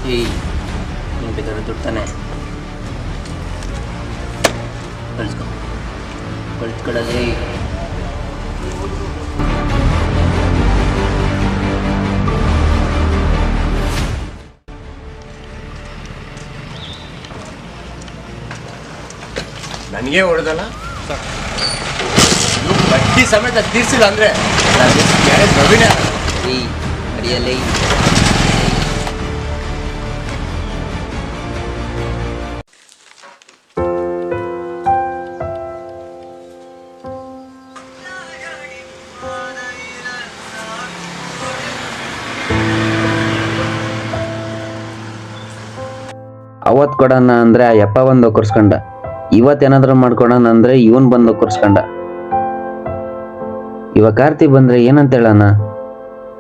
ನೀನ್ ಬೇಕಾದ್ರೆ ದುಡ್ತಾನೆ ಕಳ್ಸ್ಕೊಡಲ್ಲಿ. ನನಗೆ ಹೊಡೆದಲ್ಲ, ಬಡ್ಡಿ ಸಮೇತ ತೀರ್ಸಿಲ್ಲ ಅಂದ್ರೆ ರವಿನೇ ಅಡಿಯಲ್ಲಿ. ಅವತ್ ಕೊಡೋಣ ಅಂದ್ರೆ ಆ ಯಪ್ಪ ಬಂದು ಒಕ್ಕರ್ಸ್ಕೊಂಡ, ಇವತ್ತೇನಾದ್ರೂ ಮಾಡ್ಕೊಡೋಣ ಅಂದ್ರೆ ಇವನ್ ಬಂದು ಒಕ್ಕರ್ಸ್ಕೊಂಡ. ಇವಾಗ ಕಾರ್ತಿ ಬಂದ್ರೆ ಏನಂತ ಹೇಳೋಣ?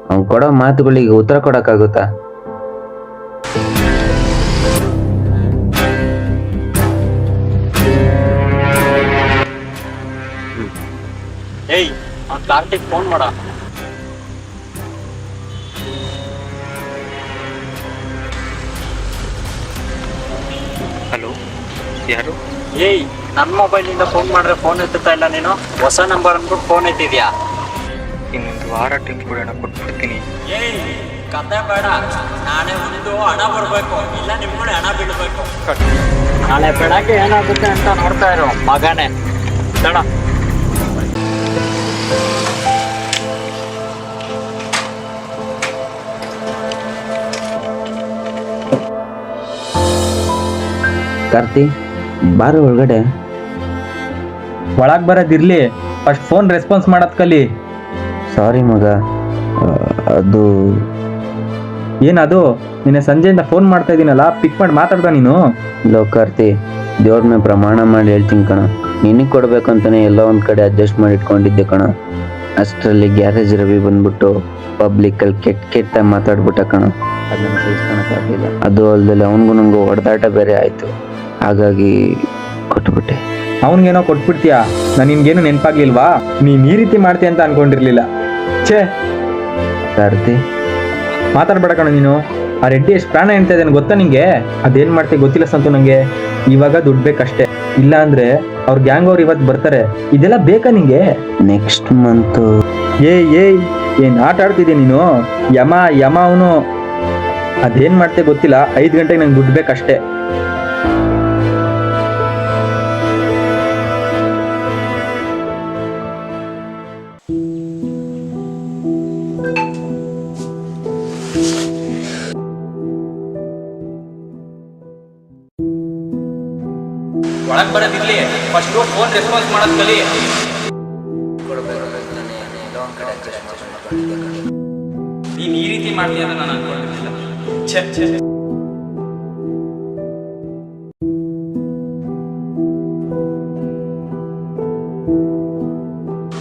ಅವ್ನ್ ಕೊಡೋ ಮಾತುಗಳಿಗೆ ಉತ್ತರ ಕೊಡಕ್ಕಾಗುತ್ತಾ? ಏಯ್ ಕಾರ್ತಿಕ್ ಫೋನ್ ಮಾಡ. ಯಾರು? ಏಯ್, ನನ್ನ ಮೊಬೈಲಿಂದ ಫೋನ್ ಮಾಡಿದ್ರೆ ಫೋನ್ ಎತ್ತುತ್ತಾ ಇಲ್ಲ ನೀನು. ಹೊಸ ನಂಬರ್ ಅಂದ್ಬಿಟ್ಟು ಫೋನ್ ಎತ್ತಿದ್ಯಾ? ಇನ್ನೊಂದು ವಾರ ಟೈಮ್ ಕೊಡೋಣ, ಕೊಟ್ಬಿಡ್ತೀನಿ. ಏಯ್, ಕತೆ ಬೇಡ. ನಾಳೆ ಒಂದು ಹಣ ಬರ್ಬೇಕು, ಇಲ್ಲ ನಿಮ್ಗಡೆ ಹಣ ಬಿಡಬೇಕು. ನಾಳೆ ಬೆಳಗ್ಗೆ ಏನಾಗುತ್ತೆ ಅಂತ ನೋಡ್ತಾ ಇರು ಮಗನೇ. ತಡ. ಕಾರ್ತಿ, ಬಾರು ಒಳಗಡೆ. ಒಳಗ್ ಬರೋದಿರ್ಲಿ, ಫಸ್ಟ್ ಫೋನ್ ರೆಸ್ಪಾನ್ಸ್ ಮಾಡದ್ ಕಲಿ. ಸಾರಿ ಮಗ, ಅದು ಏನದು? ನಿನ್ನೆ ಸಂಜೆಯಿಂದ ಫೋನ್ ಮಾಡ್ತಾ ಇದೀನಲ್ಲ, ಪಿಕ್ ಮಾಡಿ ಮಾತಾಡ್ದ ನೀನು? ಲೋ ಕಾರ್ತಿ, ದೇವ್ರ ಮೇಲೆ ಪ್ರಮಾಣ ಮಾಡಿ ಹೇಳ್ತೀನಿ ಕಣ, ನಿನಗೆ ಕೊಡ್ಬೇಕು ಅಂತಾನೆ ಎಲ್ಲ ಒಂದ್ ಕಡೆ ಅಡ್ಜಸ್ಟ್ ಮಾಡಿ ಇಟ್ಕೊಂಡಿದ್ದೆ ಕಣ. ಅಷ್ಟರಲ್ಲಿ ಗ್ಯಾರೇಜ್ ರವಿ ಬಂದ್ಬಿಟ್ಟು ಪಬ್ಲಿಕ್ಕಲ್ಲಿ ಕೆಟ್ಟ ಮಾತಾಡ್ಬಿಟ್ಟ ಕಣ. ಅದನ್ನ ಸಹಿಸ್ಕೊಳಕ್ಕಾಗಲಿಲ್ಲ. ಅದು ಅಲ್ದಲೆ ಅವನಿಗೂ ನಂಗೂ ಹೊಡೆದಾಟ ಬೇರೆ ಆಯ್ತು, ಹಾಗಾಗಿ ಕೊಟ್ಬಿಟ್ಟೆ. ಅವನ್ಗೇನೋ ಕೊಟ್ಬಿಡ್ತೀಯಾ? ನಾನು ನಿನ್ಗೇನು ನೆನಪಾಗ್ಲಿಲ್ವಾ? ನೀನ್ ಈ ರೀತಿ ಮಾಡ್ತೀಯ ಅಂತ ಅನ್ಕೊಂಡಿರ್ಲಿಲ್ಲ. ಛೇ, ಕಾರ್ತಿ, ಮಾತಾಡ್ಬೇಡ ಕಣ ನೀನು. ಆ ರೆಡ್ಡಿ ಎಷ್ಟು ಪ್ರಾಣ ಹೇಳ್ತಾ ಇದ್ದೇನೆ ಗೊತ್ತಾ ನಿಂಗೆ? ಅದೇನ್ ಮಾಡ್ತೀಯ ಗೊತ್ತಿಲ್ಲ ಸಂತು ನಂಗೆ. ಇವಾಗ ದುಡ್ಡು ಬೇಕಷ್ಟೇ, ಇಲ್ಲ ಅಂದ್ರೆ ಅವ್ರ ಗ್ಯಾಂಗ್ ಅವ್ರು ಇವತ್ತು ಬರ್ತಾರೆ. ಇದೆಲ್ಲ ಬೇಕಾ ನಿಂಗೆ? Next month. ಏಯ್, ಏನ್ ಆಟ ಆಡ್ತಿದ್ಯಾ ನೀನು? ಯಮ ಅವನು. ಅದೇನ್ ಮಾಡ್ತೀಯ ಗೊತ್ತಿಲ್ಲ, 5 ಗಂಟೆಗೆ ನಂಗೆ ದುಡ್ಡು ಬೇಕಷ್ಟೇ. ಒಳಗ್ ಬರೋದಿರ್ಲಿ, ಫಸ್ಟ್ ಫೋನ್ ರೆಸ್ಪಾನ್ಸ್ ಮಾಡೋದ್ ಕಲಿ. ಎಲ್ಲೋ ಒಂದ್ ಕಡೆ adjust ಮಾಡ್ಕೊಂಡು ನೀನ್ ಈ ರೀತಿ ಮಾಡ್ತೀಯ ಅಂತ ನಾನು ಅನ್ಕೊಂಡಿರ್ಲಿಲ್ಲ. ಛೆ.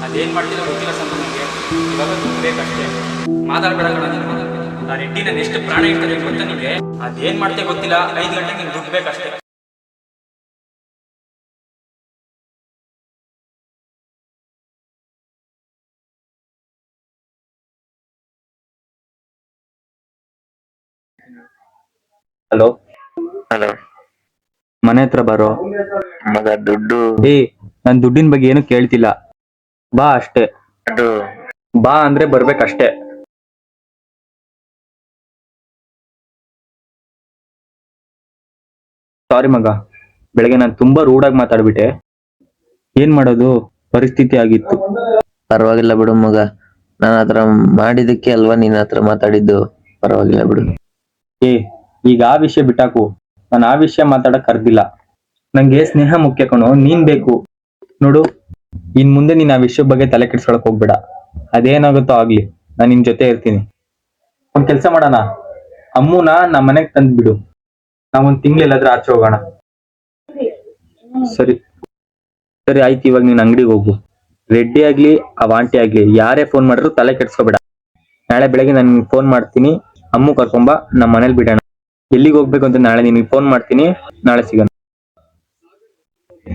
ಅದೇನ್ ಮಾಡ್ತಿಲ್ಲ ಗೊತ್ತಿಲ್ಲ ಸಂತ ನನಗೆ. ಇವಾಗ ದುಡ್ಡು ಬೇಕಷ್ಟೇ. ಮಾತಾಡ್ಬೇಡ ಕಣ ನೀನು. ಆ ರೆಡ್ಡಿ ನಾನು ಎಷ್ಟು ಪ್ರಾಣ ಇರ್ತದೆ ಗೊತ್ತಾ ನಿಮಗೆ? ಅದೇನ್ ಮಾಡ್ತೀಯ ಗೊತ್ತಿಲ್ಲ, 5 ಗಂಟೆಗೆ ನಿಂಗೆ ದುಡ್ಡು ಬೇಕಷ್ಟೇ. ಹಲೋ, ಹಲೋ ಮನೆ ಹತ್ರ ಬರೋ. ಮಗ, ದುಡ್ಡು. ನನ್ ದುಡ್ಡಿನ ಬಗ್ಗೆ ಏನು ಕೇಳ್ತಿಲ್ಲ, ಬಾ ಅಷ್ಟೇ. ಅದು ಬಾ ಅಂದ್ರೆ ಬರ್ಬೇಕಷ್ಟೇ. ಸಾರಿ ಮಗ, ಬೆಳಗ್ಗೆ ನಾನು ತುಂಬಾ ರೂಢಾಗಿ ಮಾತಾಡ್ಬಿಟ್ಟೆ. ಏನ್ ಮಾಡೋದು, ಪರಿಸ್ಥಿತಿ ಆಗಿತ್ತು. ಪರವಾಗಿಲ್ಲ ಬಿಡು ಮಗ, ನನ್ನ ಹತ್ರ ಮಾಡಿದಕ್ಕೆ ಅಲ್ವಾ ನಿನ್ನ ಹತ್ರ ಮಾತಾಡಿದ್ದು. ಪರವಾಗಿಲ್ಲ ಬಿಡು. ಈಗ ಆ ವಿಷಯ ಬಿಟ್ಟಾಕು. ನಾನು ಆ ವಿಷಯ ಮಾತಾಡಕ್ ಕರ್ದಿಲ್ಲ. ನಂಗೆ ಸ್ನೇಹ ಮುಖ್ಯ ಕಣೋ, ನೀನ್ ಬೇಕು. ನೋಡು, ಇನ್ ಮುಂದೆ ನೀನ್ ಆ ವಿಷಯ ಬಗ್ಗೆ ತಲೆ ಕೆಡ್ಸ್ಕೊಳಕ್ ಹೋಗ್ಬೇಡ. ಅದೇನಾಗುತ್ತೋ ಆಗ್ಲಿ, ನಾನು ನಿನ್ ಜೊತೆ ಇರ್ತೀನಿ. ಒಂದ್ ಕೆಲ್ಸ ಮಾಡೋಣ, ಅಮ್ಮುನ ನಮ್ಮ ಮನೆಗ್ ತಂದ್ಬಿಡು. ನಾವೊಂದ್ ತಿಂಗ್ಳೆಲ್ಲಾದ್ರೂ ಆಚೆ ಹೋಗೋಣ. ಸರಿ ಆಯ್ತು, ಇವಾಗ ನೀನ್ ಅಂಗಡಿಗೆ ಹೋಗು. ರೆಡ್ಡಿ ಆಗ್ಲಿ ಆ ವಾಂಟಿ ಆಗ್ಲಿ ಯಾರೇ ಫೋನ್ ಮಾಡಿದ್ರು ತಲೆ ಕೆಡ್ಸ್ಕೊಬೇಡ. ನಾಳೆ ಬೆಳಗ್ಗೆ ನಾನು ಫೋನ್ ಮಾಡ್ತೀನಿ, ಅಮ್ಮು ಕರ್ಕೊಂಬ, ನಮ್ಮ ಮನೇಲಿ ಬಿಡೋಣ. ಎಲ್ಲಿಗೆ ಹೋಗ್ಬೇಕು ಅಂತ ನಾಳೆ ನಿನಗೆ ಫೋನ್ ಮಾಡ್ತೀನಿ, ನಾಳೆ ಸಿಗೋಣ.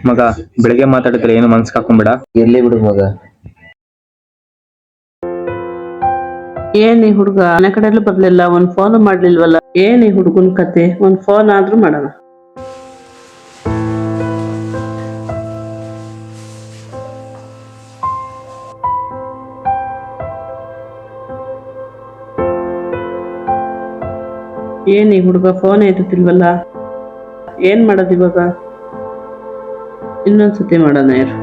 ಮಗ, ಬೆಳಗ್ಗೆ ಮಾತಾಡಿದ್ರೆ ಏನು ಮನ್ಸ್ಗೆ ಹಾಕೊಂಬೇಡ. ಇರ್ಲಿ ಬಿಡು ಮಗ. ಏನ್ ಈ ಹುಡುಗ ಮನೆ ಕಡೆಲ್ಲೂ ಬರ್ಲಿಲ್ಲ, ಒಂದ್ ಫೋನ್ ಮಾಡ್ಲಿಲ್ವಲ್ಲ? ಏನ್ ಈ ಹುಡುಗನ್ ಕತೆ? ಒಂದ್ ಫೋನ್ ಆದ್ರೂ ಮಾಡೋಣ. ಏನ್ ಈ ಹುಡುಗ ಫೋನ್ ಎತ್ತುತ್ತಿಲ್ವಲ್ಲ? ಏನ್ ಮಾಡೋದು ಇವಾಗ? ಇನ್ನೊಂದ್ಸತಿ ಮಾಡೋಣ ಇರು.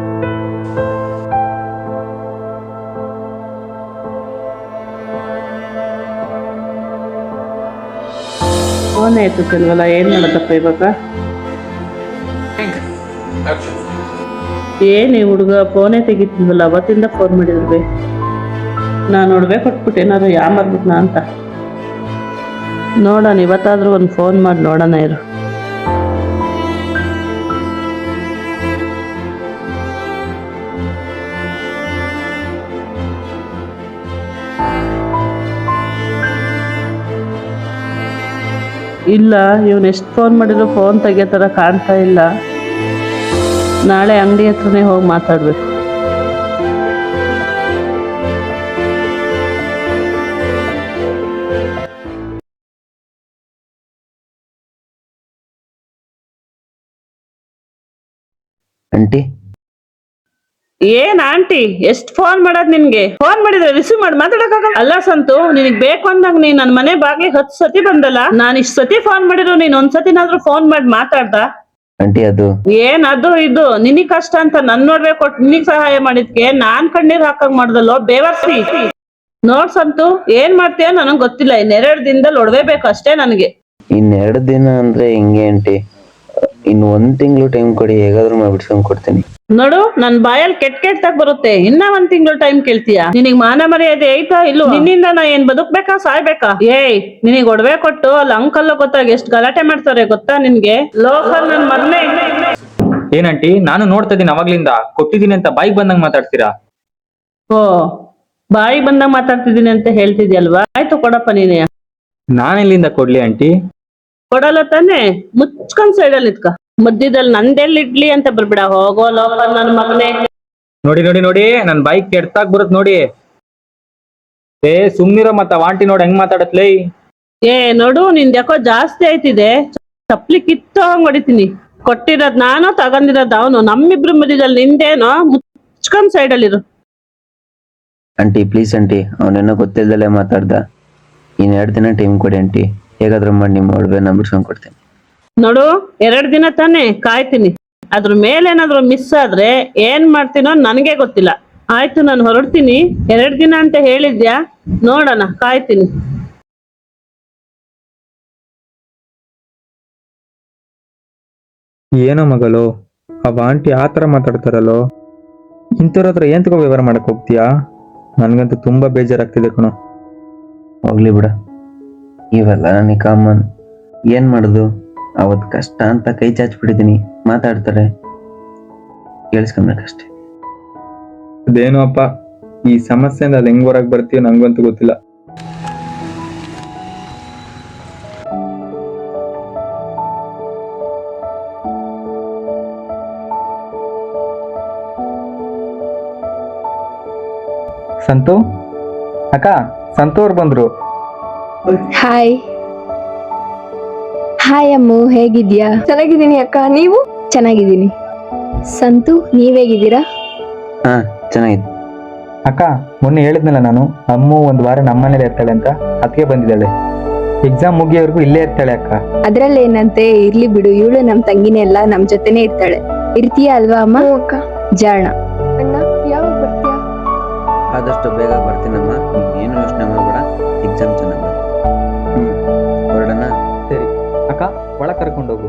ಫೋನ್ ಎತ್ತುತ್ತಿಲ್ವಲ್ಲ, ಏನ್ ಮಾಡೋದಪ್ಪ ಇವಾಗ? ಏನ್ ಈ ಹುಡುಗ ಫೋನೇ ತೆಗಿತಿಲ್ವಲ್ಲ? ಅವತ್ತಿಂದ ಫೋನ್ ಮಾಡಿದ್ವಿ. ನಾನು ಒಡವೆ ಕೊಟ್ಬಿಟ್ಟು ಏನಾದ್ರು ಯಾಮಾರ್ಬಿಟ್ನಾ ಅಂತ ನೋಡೋಣ. ಇವತ್ತಾದ್ರೂ ಒಂದು ಫೋನ್ ಮಾಡಿ ನೋಡೋಣ ಇರು. ಇಲ್ಲ, ಇವನು ಎಷ್ಟು ಫೋನ್ ಮಾಡಿದ್ರು ಫೋನ್ ತೆಗಿಯೋ ಥರ ಕಾಣ್ತಾ ಇಲ್ಲ. ನಾಳೆ ಅಂಗಡಿ ಹತ್ರನೇ ಹೋಗಿ ಮಾತಾಡ್ಬೇಕು. ಆಂಟಿ ಏನ್ ಆಂಟಿ ಎಷ್ಟ್ ಫೋನ್ ಮಾಡೋದ್ ನಿನ್ಗೆ? ಫೋನ್ ಮಾಡಿದ್ರೆ ರಿಸೀವ್ ಮಾಡಿ ಮಾತಾಡಕ್ಕಾಗಲ್ಲ. ಅಲ್ಲ ಸಂತು, ನಿನಗ್ ಬೇಕು ಅಂದಾಗ ನೀನ್ ನನ್ ಮನೆ ಬಾಗ್ಲಿಗೆ 10 ಸತಿ ಬಂದಲ್ಲ. ನಾನ್ ಇಷ್ಟ್ ಸತಿ ಫೋನ್ ಮಾಡಿದ್ರು ನೀನ್ ಒಂದ್ಸತಿನಾದ್ರೂ ಫೋನ್ ಮಾಡಿ ಮಾತಾಡ್ದ? ಆಂಟಿ ಅದು ಏನ್ ಅದು ಇದು ನಿನಗ್ ಕಷ್ಟ ಅಂತ ನನ್ ನೋಡ್ಬೇಕು, ನಿನಗ್ ಸಹಾಯ ಮಾಡಿದ್ಕೆ ನಾನ್ ಕಣ್ಣೀರ್ ಹಾಕಂಗ್ ಮಾಡ್ದಲ್ಲೋ ಬೇವರ್ಸಿ. ನೋಡ್ ಸಂತು, ಏನ್ ಮಾಡ್ತೀಯ ನನಗ್ ಗೊತ್ತಿಲ್ಲ. 2 ದಿನದಲ್ಲಿ ಒಡವೇಬೇಕು ಅಷ್ಟೇ ನನಗೆ. 2 ದಿನ ಅಂದ್ರೆ ಹಿಂಗೆ ಆಂಟಿ, ಇನ್ನು 1 ತಿಂಗಳು ಟೈಮ್ ಕೊಡಿ, ಹೇಗಾದ್ರೂ ಮಾಡ್ಬಿಡ್ಸ್ಕೊಂಡ್ ಕೊಡ್ತೀನಿ. ನೋಡು, ನನ್ ಬಾಯಲ್ಲಿ ಕೆಟ್ಟಾಗ್ ಬರುತ್ತೆ. ಇನ್ನ 1 ತಿಂಗಳು ಟೈಮ್ ಕೇಳ್ತೀಯ? ನಿನಗ್ ಮಾನ ಮರ್ಯಾದೆ ಐತಾ ಇಲ್ವೋ? ನಿನ್ನಿಂದ ನಾ ಏನ್ ಬದುಕ್ಬೇಕಾ ಸಾಯ್ಬೇಕಾ? ಏಯ್, ನಿನಗ್ ಒಡವೆ ಕೊಟ್ಟು ಅಲ್ಲಿ ಅಂಕಲ್ ಗೊತ್ತಾಗ ಎಷ್ಟ್ ಗಲಾಟೆ ಮಾಡ್ತಾರೆ ಗೊತ್ತಾ ನಿನ್ಗೆ? ಲೋಕಲ್ ನನ್ ಮಗನೇ. ಏನಂಟಿ, ನಾನು ನೋಡ್ತಾ ಇದೀನಿ ಅವಾಗ್ಲಿಂದ, ಕೊಟ್ಟಿದ್ದೀನಿ ಅಂತ ಬಾಯಿಗೆ ಬಂದಂಗ್ ಮಾತಾಡ್ತೀರಾ. ಓ, ಬಾಯಿ ಬಂದಾಗ ಮಾತಾಡ್ತಿದ್ದೀನಿ ಅಂತ ಹೇಳ್ತಿದ್ಯಲ್ವಾ? ಆಯ್ತು ಕೊಡಪ್ಪ ನೀನೆ. ನಾನೆಲ್ಲಿಂದ ಕೊಡ್ಲಿ ಆಂಟಿ? ಕೊಡಲ್ಲ ತಾನೆ? ಮುಚ್ಕೊಂಡ್ ಸೈಡಲ್ಲಿ ಇದ್ಕ. ಮಧ್ಯದಲ್ಲಿ ನಂದೆಲ್ಲಿ ಇಡ್ಲಿ ಅಂತ ಬರ್ಬಿಡ. ಹೋಗೋ ಲೋಕಲ್ ನನ್ ಮಗನೇ. ನೋಡಿ ನೋಡಿ ನೋಡಿ, ನನ್ ಬಾಯಿಗೆ ಕೆಡ್ತಾಗ್ ಬರುತ್ ನೋಡಿ. ಏ ಸುಮ್ನಿರೋ, ಮತ್ತ ವಾಂಟಿ ನೋಡಿ ಹೆಂಗ್ ಮಾತಾಡತ್ಲೈ. ಏ ನೋಡು, ನಿಂದ್ ಯಾಕೋ ಜಾಸ್ತಿ ಆಯ್ತಿದೆ. ಚಪ್ಲಿ ಕಿತ್ತೋಂಗ್ ಹೊಡಿತೀನಿ. ಕೊಟ್ಟಿರೋದ್ ನಾನು, ತಗೊಂಡಿರೋದ್ ಅವನು. ನಮ್ಮಿಬ್ರು ಮಧ್ಯದಲ್ಲಿ ನಿಂದೇನೋ? ಮುಚ್ಕೊಂಡ್ ಸೈಡಲ್ಲಿರು. ಆಂಟಿ ಪ್ಲೀಸ್ ಆಂಟಿ, ಅವನೇನೋ ಗೊತ್ತಿಲ್ದಲ್ಲೇ ಮಾತಾಡ್ದ. 2 ದಿನ ಟೈಮ್ ಕೊಡಿ ಆಂಟಿ, ಹೇಗಾದ್ರೂ ಮಾಡಿ ನಿಮ್ಮ ಒಡವೆನ ಬಿಡ್ಸ್ಕೊಂಡ್ ಕೊಡ್ತೀನಿ. ನೋಡು, 2 ದಿನ ತಾನೇ ಕಾಯ್ತೀನಿ. ಅದ್ರ ಮೇಲೇನಾದ್ರೂ ಮಿಸ್ ಆದ್ರೆ ಏನ್ ಮಾಡ್ತೀನೋ ನನ್ಗೆ ಗೊತ್ತಿಲ್ಲ. ಆಯ್ತು, ನಾನು ಹೊರಡ್ತೀನಿ. 2 ದಿನ ಅಂತ ಹೇಳಿದ್ಯಾ? ನೋಡೋಣ, ಕಾಯ್ತೀನಿ. ಏನೋ ಮಗಳು, ಆ ಆಂಟಿ ಆತರ ಮಾತಾಡ್ತಾರಲ್ಲೋ. ಇಂಥವ್ರ ಹತ್ರ ಏನ್ ತಗೋ ವ್ಯವಹಾರ ಮಾಡಕ್ ಹೋಗ್ತೀಯಾ? ನನ್ಗಂತೂ ತುಂಬಾ ಬೇಜಾರಾಗ್ತಿದೆ ಕಣೋ. ಹೋಗ್ಲಿ ಬಿಡ, ಇವೆಲ್ಲ ನನಗೆ ಕಾಮನ್. ಏನ್ ಮಾಡುದು, ಅವತ್ ಕಷ್ಟ ಅಂತ ಕೈ ಚಾಚ್ಬಿಟ್ಟಿದೀನಿ. ಮಾತಾಡ್ತಾರೆ, ಕೇಳಿಸ್ಕೊಬೇಕಷ್ಟೆ. ಅದೇನೋ ಅಪ್ಪ, ಈ ಸಮಸ್ಯೆಯಿಂದ ಅದು ಹೆಂಗ್ ಹೊರಗೆ ಬರ್ತೀಯೋ ನಂಗಂತೂ ಗೊತ್ತಿಲ್ಲ. ಸಂತು ಅಕ್ಕ, ಸಂತು ಅವ್ರು ಬಂದ್ರು. ಹಾಯ್ ಹಾಯ್ ಅಮ್ಮು, ಹೇಗಿದ್ಯಾ? ಚೆನ್ನಾಗಿದ್ದೀನಿ ಅಕ್ಕ, ನೀವು? ಚೆನ್ನಾಗಿದ್ದೀನಿ. ಸಂತು, ನೀವೇಗಿದ್ದೀರಾ? ಹಾ, ಚೆನ್ನಾಗಿದೆ. ಅಕ್ಕ, ಮೊನ್ನೆ ಹೇಳಿದ್ನಲ್ಲ ನಾನು, ಅಮ್ಮು 1 ವಾರ ನಮ್ಮನೇಲಿ ಇರ್ತಾಳೆ ಅಂತ, ಅದಕ್ಕೆ ಬಂದಿದ್ದಾಳೆ. ಎಕ್ಸಾಮ್ ಮುಗಿಯೋವರೆಗೂ ಇಲ್ಲೇ ಇರ್ತಾಳೆ ಅಕ್ಕ. ಅದ್ರಲ್ಲೇನಂತೆ, ಇರ್ಲಿ ಬಿಡು. ಇವಳು ನಮ್ ತಂಗಿನೇ ಎಲ್ಲ ನಮ್ ಜೊತೆನೆ ಇರ್ತಾಳೆ. ಇರ್ತೀಯ ಅಲ್ವಾ ಅಮ್ಮ? ಅಕ್ಕ. ಜಾಣ. ಅಣ್ಣ, ಯಾವಾಗ ಬರ್ತೀಯಾ? ಆದಷ್ಟು ಬೇಗ ಬರ್ತೀನಮ್ಮ, ಏನು ಯೋಚನೆ ಮಾಡಬೇಡ. ಎಕ್ಸಾಮ್ ಚೆನ್ನಾಗಿ ಬರ. ಹೊರಡೋಣ? ಸರಿ ಅಕ್ಕ, ಒಳಗೆ ಕರ್ಕೊಂಡೋಗು.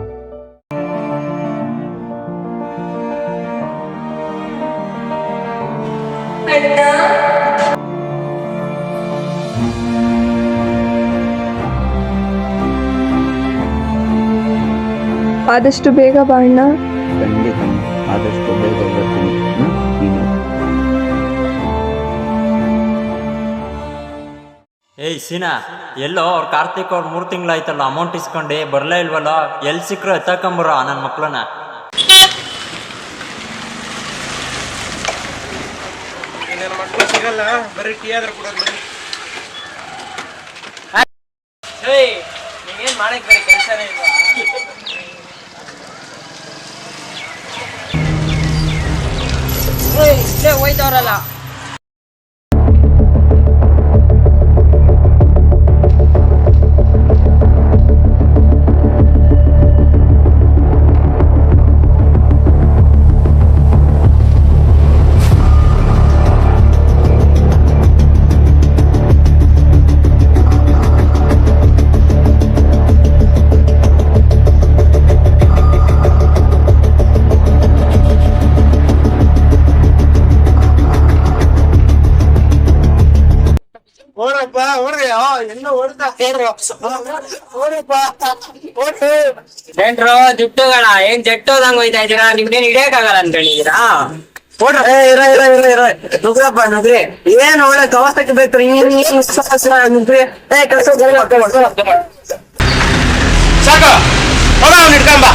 ಆದಷ್ಟು ಬೇಗ ಬಾ ಅಣ್ಣ. ಖಂಡಿತ ಆದಷ್ಟು ಬೇಗ ಬರ್ತೀನಿ. ನೀನು ಏಯ್ ಸೀನಾ, ಎಲ್ಲೋ ಅವ್ರ ಕಾರ್ತಿಕ್ ಅವ್ರ 3 ತಿಂಗಳಾಯ್ತಲ್ಲ, ಅಮೌಂಟ್ ಇಸ್ಕೊಂಡೆ ಬರ್ಲೇ ಇಲ್ವಲ್ಲ? ಎಲ್ಲಿ ಸಿಕ್ಕರು ಎತ್ತಕೊಂಬರ ನನ್ನ ಮಕ್ಳನ್ನ. ಸಿಗಲ್ಲ, ಬರೀ ಟೀ ಆದ್ರೆ ಕೊಡೋದು. ನೀವೇನ್ ಮಾಡಕ್ ಬರೀ ಕೆಲಸನೇ ಇಲ್ವಾ? ಇಲ್ಲೇ ಹೋಯ್ತವ್ರಲ್ಲ. ಓಡಪ್ಪ, ಓಡ್ರಿ. ಇನ್ನೂ ಓಡ್ತಾ ಏನ್ರೋ ದುಡ್ಡುಗಳ ಏನ್ ಜಟ್ಟೋದಂಗ್ ಹೋಯ್ತಾ ಇದೀರಾ? ನಿಮ್ದೇನ್ ಹಿಡಿಯಕ್ಕಾಗಲ್ಲ ಅನ್ಕೊಂಡಿದೀರಾ? ನುಗ್ರಪ್ಪ ನುಗ್ರಿ. ಏನ್ ಒಳ್ಳೆ ಕವಸಕ್ಕೆ ಬೇಕು ನುಗ್ರಿ. ಸಾಕು, ಹೋಗ ಅವ್ನು ಇಟ್ಕೊಂಬ.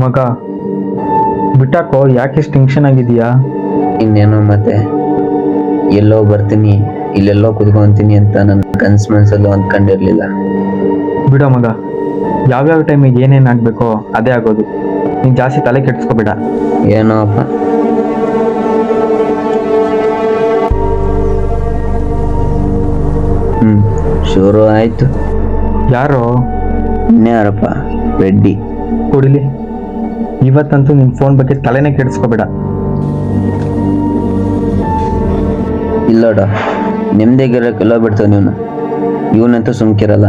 ಮಗ ಬಿಟ್ಟಾಕೋ, ಯಾಕೆ ಟೆನ್ಷನ್ ಆಗಿದೀಯಾ? ಇನ್ನೇನೋ ಮತ್ತೆ ಎಲ್ಲೋ ಬರ್ತೀನಿ ಇಲ್ಲೆಲ್ಲೋ ಕುತ್ಕೊಂತೀನಿ ಅಂತ ನನ್ನ ಕನ್ಸ್ ಮನ್ಸಲ್ಲೂ ಅಂದ್ಕೊಂಡಿರ್ಲಿಲ್ಲ. ಬಿಡೋ ಮಗ, ಯಾವ್ಯಾವ ಟೈಮಿಗೆ ಏನೇನು ಆಗ್ಬೇಕೋ ಅದೇ ಆಗೋದು. ನೀನ್ ಜಾಸ್ತಿ ತಲೆ ಕೆಡಿಸ್ಕೋಬೇಡ. ಏನೋ ಅಪ್ಪ. ಶುರು ಆಯ್ತು. ಯಾರೋ ಇನ್ಯಾರಪ್ಪ? ರೆಡ್ಡಿ. ಕೊಡಿಲಿ. ಇವತ್ತಂತೂ ನಿನ್ ಫೋನ್ ಬಗ್ಗೆ ತಲೆನೇ ಕೆಡಿಸ್ಕೋಬೇಡ. ಇಲ್ಲೋಡ, ನೆಮ್ಮದಿಗಿರಕ್ಕೆಲ್ಲ ಬಿಡ್ತಾವ ನೀನು. ಇವನಂತೂ ಸುಮ್ಕಿರಲ್ಲ.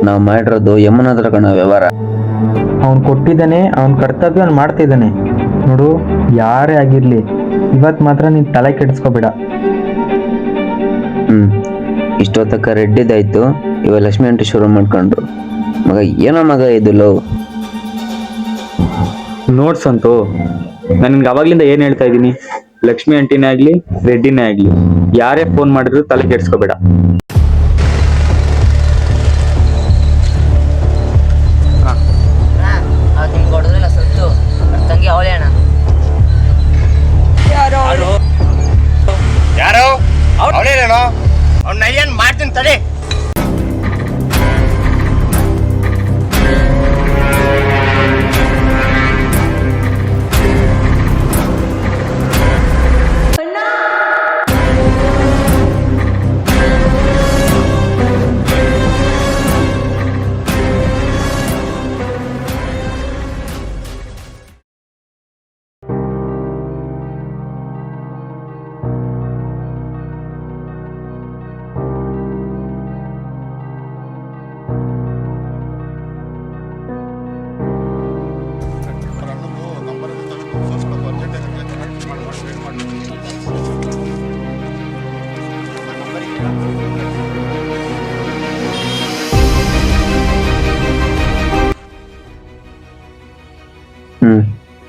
ನಾವು ಮಾಡಿರೋದು ಯಮನ ಹತ್ರ ಕಣ ವ್ಯವಹಾರ. ಅವ್ನು ಕೊಟ್ಟಿದ್ದಾನೆ, ಅವ್ನ ಕರ್ತವ್ಯ ಅವ್ನು ಮಾಡ್ತಿದ್ದಾನೆ. ನೋಡು, ಯಾರೇ ಆಗಿರ್ಲಿ ಇವತ್ ಮಾತ್ರ ನೀನ್ ತಲೆ ಕೆಡಿಸ್ಕೋಬೇಡ. ಇಷ್ಟೊತ್ತಕ್ಕ ರೆಡ್ಡಿದಾಯ್ತು, ಇವಾಗ ಲಕ್ಷ್ಮಿ ಆಂಟಿ ಶುರು ಮಾಡ್ಕೊಂಡ್ರು. ಮಗ ಏನೋ ಮಗ ಇದು ಲವ್. ನೋಡ್ಸಂತು, ನಾನು ನಿನ್ಗೆ ಅವಾಗ್ಲಿಂದ ಏನ್ ಹೇಳ್ತಾ ಇದ್ದೀನಿ, ಲಕ್ಷ್ಮಿ ಆಂಟಿನೇ ಆಗ್ಲಿ ರೆಡ್ಡಿನೇ ಆಗ್ಲಿ ಯಾರೇ ಫೋನ್ ಮಾಡಿದ್ರು ತಲೆ ಕೆಡಿಸ್ಕೋಬೇಡ. ನಿಮ್ಗೆ ಹೊಡೆದ್ರಲ್ಲ ಸತ್ತು ತಂಗಿ ಅವಳೇ ಅಣ್ಣ. ಯಾರೋ ಅವನೇನೇನೋ ಅವ್ನ ಏನ್ ಮಾಡ್ತೀನಿ ತಡಿ.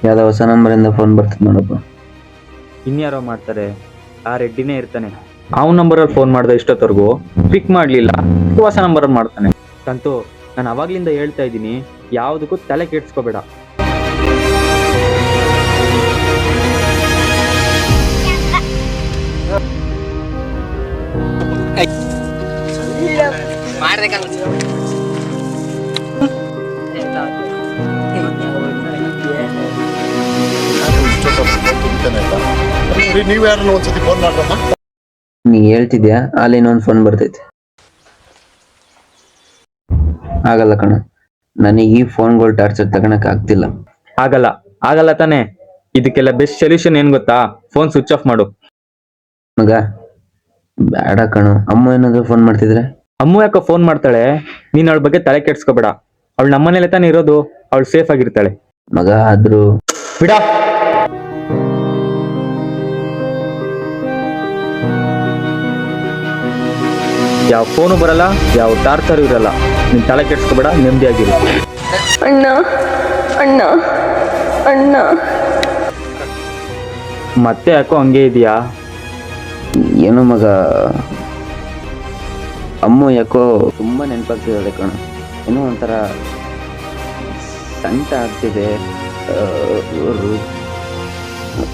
ಯಾವ್ದೋ ಹೊಸ ನಂಬರಿಂದ ಫೋನ್ ಬರ್ತದೆ ನೋಡಪ್ಪ. ಇನ್ಯಾರೋ ಮಾಡ್ತಾರೆ, ಆ ರೆಡ್ಡಿನೇ ಇರ್ತಾನೆ. ಅವನ ನಂಬರಲ್ಲಿ ಫೋನ್ ಮಾಡ್ದೆ ಇಷ್ಟೊತ್ತವರೆಗೂ ಪಿಕ್ ಮಾಡ್ಲಿಲ್ಲ, ಹೊಸ ನಂಬರ್ ಮಾಡ್ತಾನೆ. ಅಂತೂ ನಾನು ಅವಾಗ್ಲಿಂದ ಹೇಳ್ತಾ ಇದ್ದೀನಿ, ಯಾವ್ದಕ್ಕೂ ತಲೆ ಕೆಡ್ಸ್ಕೋಬೇಡ. ನೀವು ಯಾರನ್ನ ಒಂದ್ಸತಿ ಫೋನ್ ಮಾಡ್ರಮ್ಮ. ನೀ ಹೇಳ್ತಿದ್ಯಾ, ಅಲ್ಲಿ ಇನ್ನೊಂದು ಫೋನ್ ಬರ್ತೈತೆ. ಆಗಲ್ಲ ಕಣ, ನನಗೆ ಈ ಫೋನ್ಗಳು ಟಾರ್ಚರ್ ತಗೊಳಕ್ ಆಗ್ತಿಲ್ಲ. ಆಗಲ್ಲ ಆಗಲ್ಲ ತಾನೆ. ಇದಕ್ಕೆಲ್ಲ ಬೆಸ್ಟ್ ಸೊಲ್ಯೂಷನ್ ಏನ್ ಗೊತ್ತಾ? ಫೋನ್ ಸ್ವಿಚ್ ಆಫ್ ಮಾಡು. ಮಗ ಬೇಡ ಕಣ, ಅಮ್ಮ ಏನಾದ್ರು ಫೋನ್ ಮಾಡ್ತಿದ್ರೆ. ಅಮ್ಮ ಯಾಕೋ ಫೋನ್ ಮಾಡ್ತಾಳೆ, ನೀನ್ ಅವಳ ಬಗ್ಗೆ ತಲೆ ಕೆಡ್ಸ್ಕೋಬೇಡ. ಅವಳು ನಮ್ಮನೇಲೆ ತಾನೇ ಇರೋದು, ಅವಳು ಸೇಫ್ ಆಗಿರ್ತಾಳೆ. ಮಗ ಆದ್ರೂ ಬಿಡ. ಯಾವ ಫೋನು ಬರಲ್ಲ, ಯಾವ ಟಾರ್ಚರ್ ಇರಲ್ಲ. ನೀನ್ ತಲೆ ಕೆಡ್ಸ್ಕೋಬೇಡ, ನೆಮ್ಮದಿಯಾಗಿರು. ಅಣ್ಣ ಅಣ್ಣ ಅಣ್ಣ. ಮತ್ತೆ ಯಾಕೋ ಹಂಗೆ ಇದೆಯಾ? ಏನೋ ಮಗ, ಅಮ್ಮ ಯಾಕೋ ತುಂಬಾ ನೆನಪಾಗ್ತಿದ್ದಾಳೆ ಕಣ. ಏನೋ ಒಂಥರ ಸಂಕಟ ಆಗ್ತಿದೆ.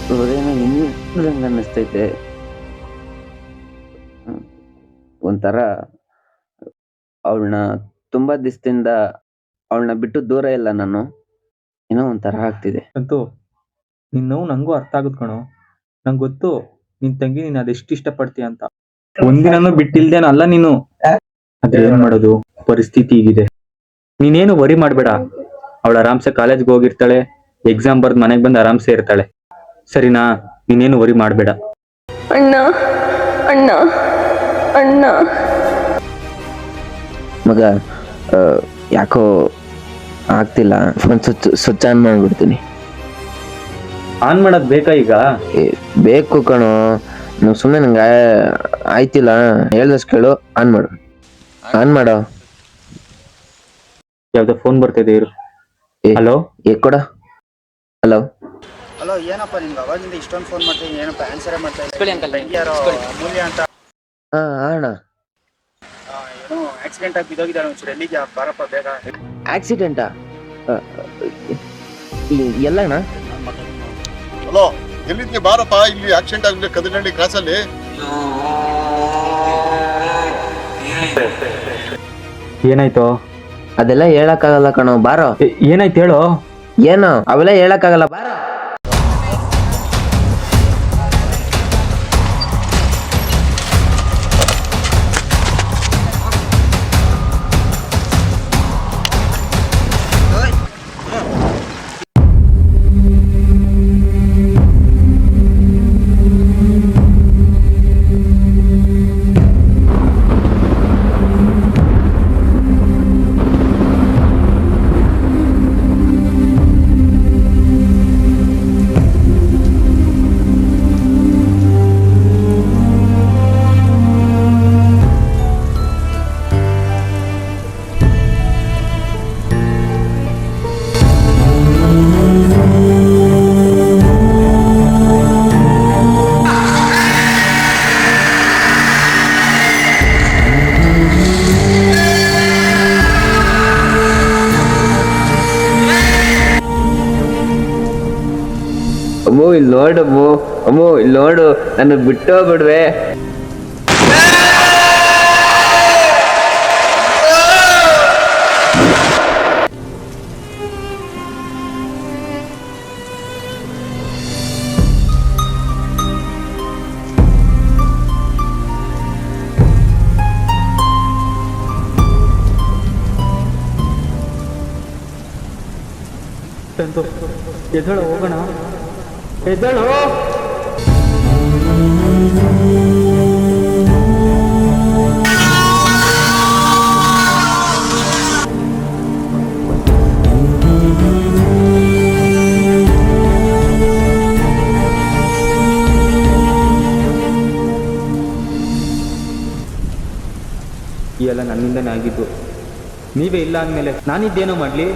ಹೃದಯನ ಹಿಂಗೆ ಅನ್ನಿಸ್ತೈತೆ. ಒಂಥರ ಅವಳನ್ನ ತುಂಬಾ ದಿವಸದಿಂದ ಅವಳನ್ನ ಬಿಟ್ಟು ದೂರ ಇಲ್ಲ ನಾನು. ಏನೋ ಒಂಥರ ಆಗ್ತಿದೆ. ಅಂತೂ ನಿನ್ ನೋವು ನಂಗೂ ಅರ್ಥ ಆಗುತ್ ಕಣೋ. ನಂಗೆ ಗೊತ್ತು ನಿನ್ ತಂಗಿ ನೀನ್ ಅದೆಷ್ಟು ಇಷ್ಟಪಡ್ತೀಯ ಅಂತ. ಒಂದಿನೂ ಬಿಟ್ಟಿಲ್ದೇನಲ್ಲ ನೀನು. ಆದ್ರೆ ಏನ್ ಮಾಡೋದು, ಪರಿಸ್ಥಿತಿ ಹೀಗಿದೆ. ನೀನೇನು ವರಿ ಮಾಡ್ಬೇಡ. ಅವಳು ಆರಾಮ್ಸೆ ಕಾಲೇಜ್ಗೆ ಹೋಗಿರ್ತಾಳೆ, ಎಕ್ಸಾಮ್ ಬರ್ದ್ ಮನೆಗ್ ಬಂದು ಆರಾಮ್ಸೆ ಇರ್ತಾಳೆ. ಸರಿನಾ? ನೀನೇನು ವರಿ ಮಾಡ್ಬೇಡ. ಅಣ್ಣ ಅಣ್ಣ ಅಣ್ಣ. ಮಗ ಯಾಕೋ ಆಗ್ತಿಲ್ಲ. ಫೋನ್ ಸ್ವಿಚ್ ಆನ್ ಮಾಡ್ಬಿಡ್ತೀನಿ. ಆನ್ ಮಾಡೋದ್ ಬೇಕಾ ಈಗ? ಬೇಕು ಕಣೋ, ನೀವು ಸುಮ್ಮನೆ ನಂಗೆ ಆಯ್ತಿಲ್ಲ. ಹೇಳ್ದಷ್ಟು ಕೇಳು, ಆನ್ ಮಾಡು. ಆನ್ ಮಾಡೋ. ಯಾವ್ದೋ ಫೋನ್ ಬರ್ತಿದೆ ಇರು. ಹಲೋ, ಕೊಡ. ಹಲೋ ಹಲೋ, ಏನಪ್ಪ ನಿಮ್ಗೆ ಅವಾಗಿಂದ ಇಷ್ಟೊಂದು ಫೋನ್ ಮಾಡ್ತೀನಿ, ಏನಪ್ಪ ಆನ್ಸರೇ ಮಾಡ್ತಾ ಇಸ್ಕೊಳ್ಳಿ ಅಂಕಲ್. ಯಾರೋ ಅಮೂಲ್ಯ ಅಂತ ಹಾ ಅಣ್ಣ, ಏನೋ ಆಕ್ಸಿಡೆಂಟ್ ಆಗಿ ಬಿದ್ದೋಗಿದ್ದಾಳೆ. ಒಂಚೂರು ಎಲ್ಲಿಗೆ ಬಾರಪ್ಪ ಬೇಗ. ಆಕ್ಸಿಡೆಂಟಾ? ಎಲ್ಲಣ್ಣ? ಹಲೋ, ಎಲ್ಲಿದ್ದೆ ಬಾರಪ್ಪ, ಇಲ್ಲಿ ಆಕ್ಸಿಡೆಂಟ್ ಆಗಿದೆ ಕದನಹಳ್ಳಿ ಕ್ರಾಸಲ್ಲಿ. ಏನಾಯ್ತು? ಅದೆಲ್ಲ ಹೇಳಕ್ಕಾಗಲ್ಲ ಕಣೋ, ಬಾರೋ. ಏನಾಯ್ತು ಹೇಳು. ಏನು ಅವೆಲ್ಲ ಹೇಳಕ್ಕಾಗಲ್ಲ, ಬಾರೋ. ಅಮ್ಮೋ ಇಲ್ಲಿ ನೋಡಮ್ಮು, ಅಮ್ಮೋ ಇಲ್ಲಿ ನೋಡು, ನನ್ನ ಬಿಟ್ಟು ಹೋಗ್ಬಿಡ್ವೆ. ಎದ್ದೇಳು, ಹೋಗೋಣ. ಎದ್ದೇಳು. ಈ ಎಲ್ಲ ನನ್ನಿಂದನೇ ಆಗಿದ್ದು. ನೀವೇ ಇಲ್ಲ ಅಂದಮೇಲೆ ನಾನಿದ್ದೇನೋ ಮಾಡಲಿ.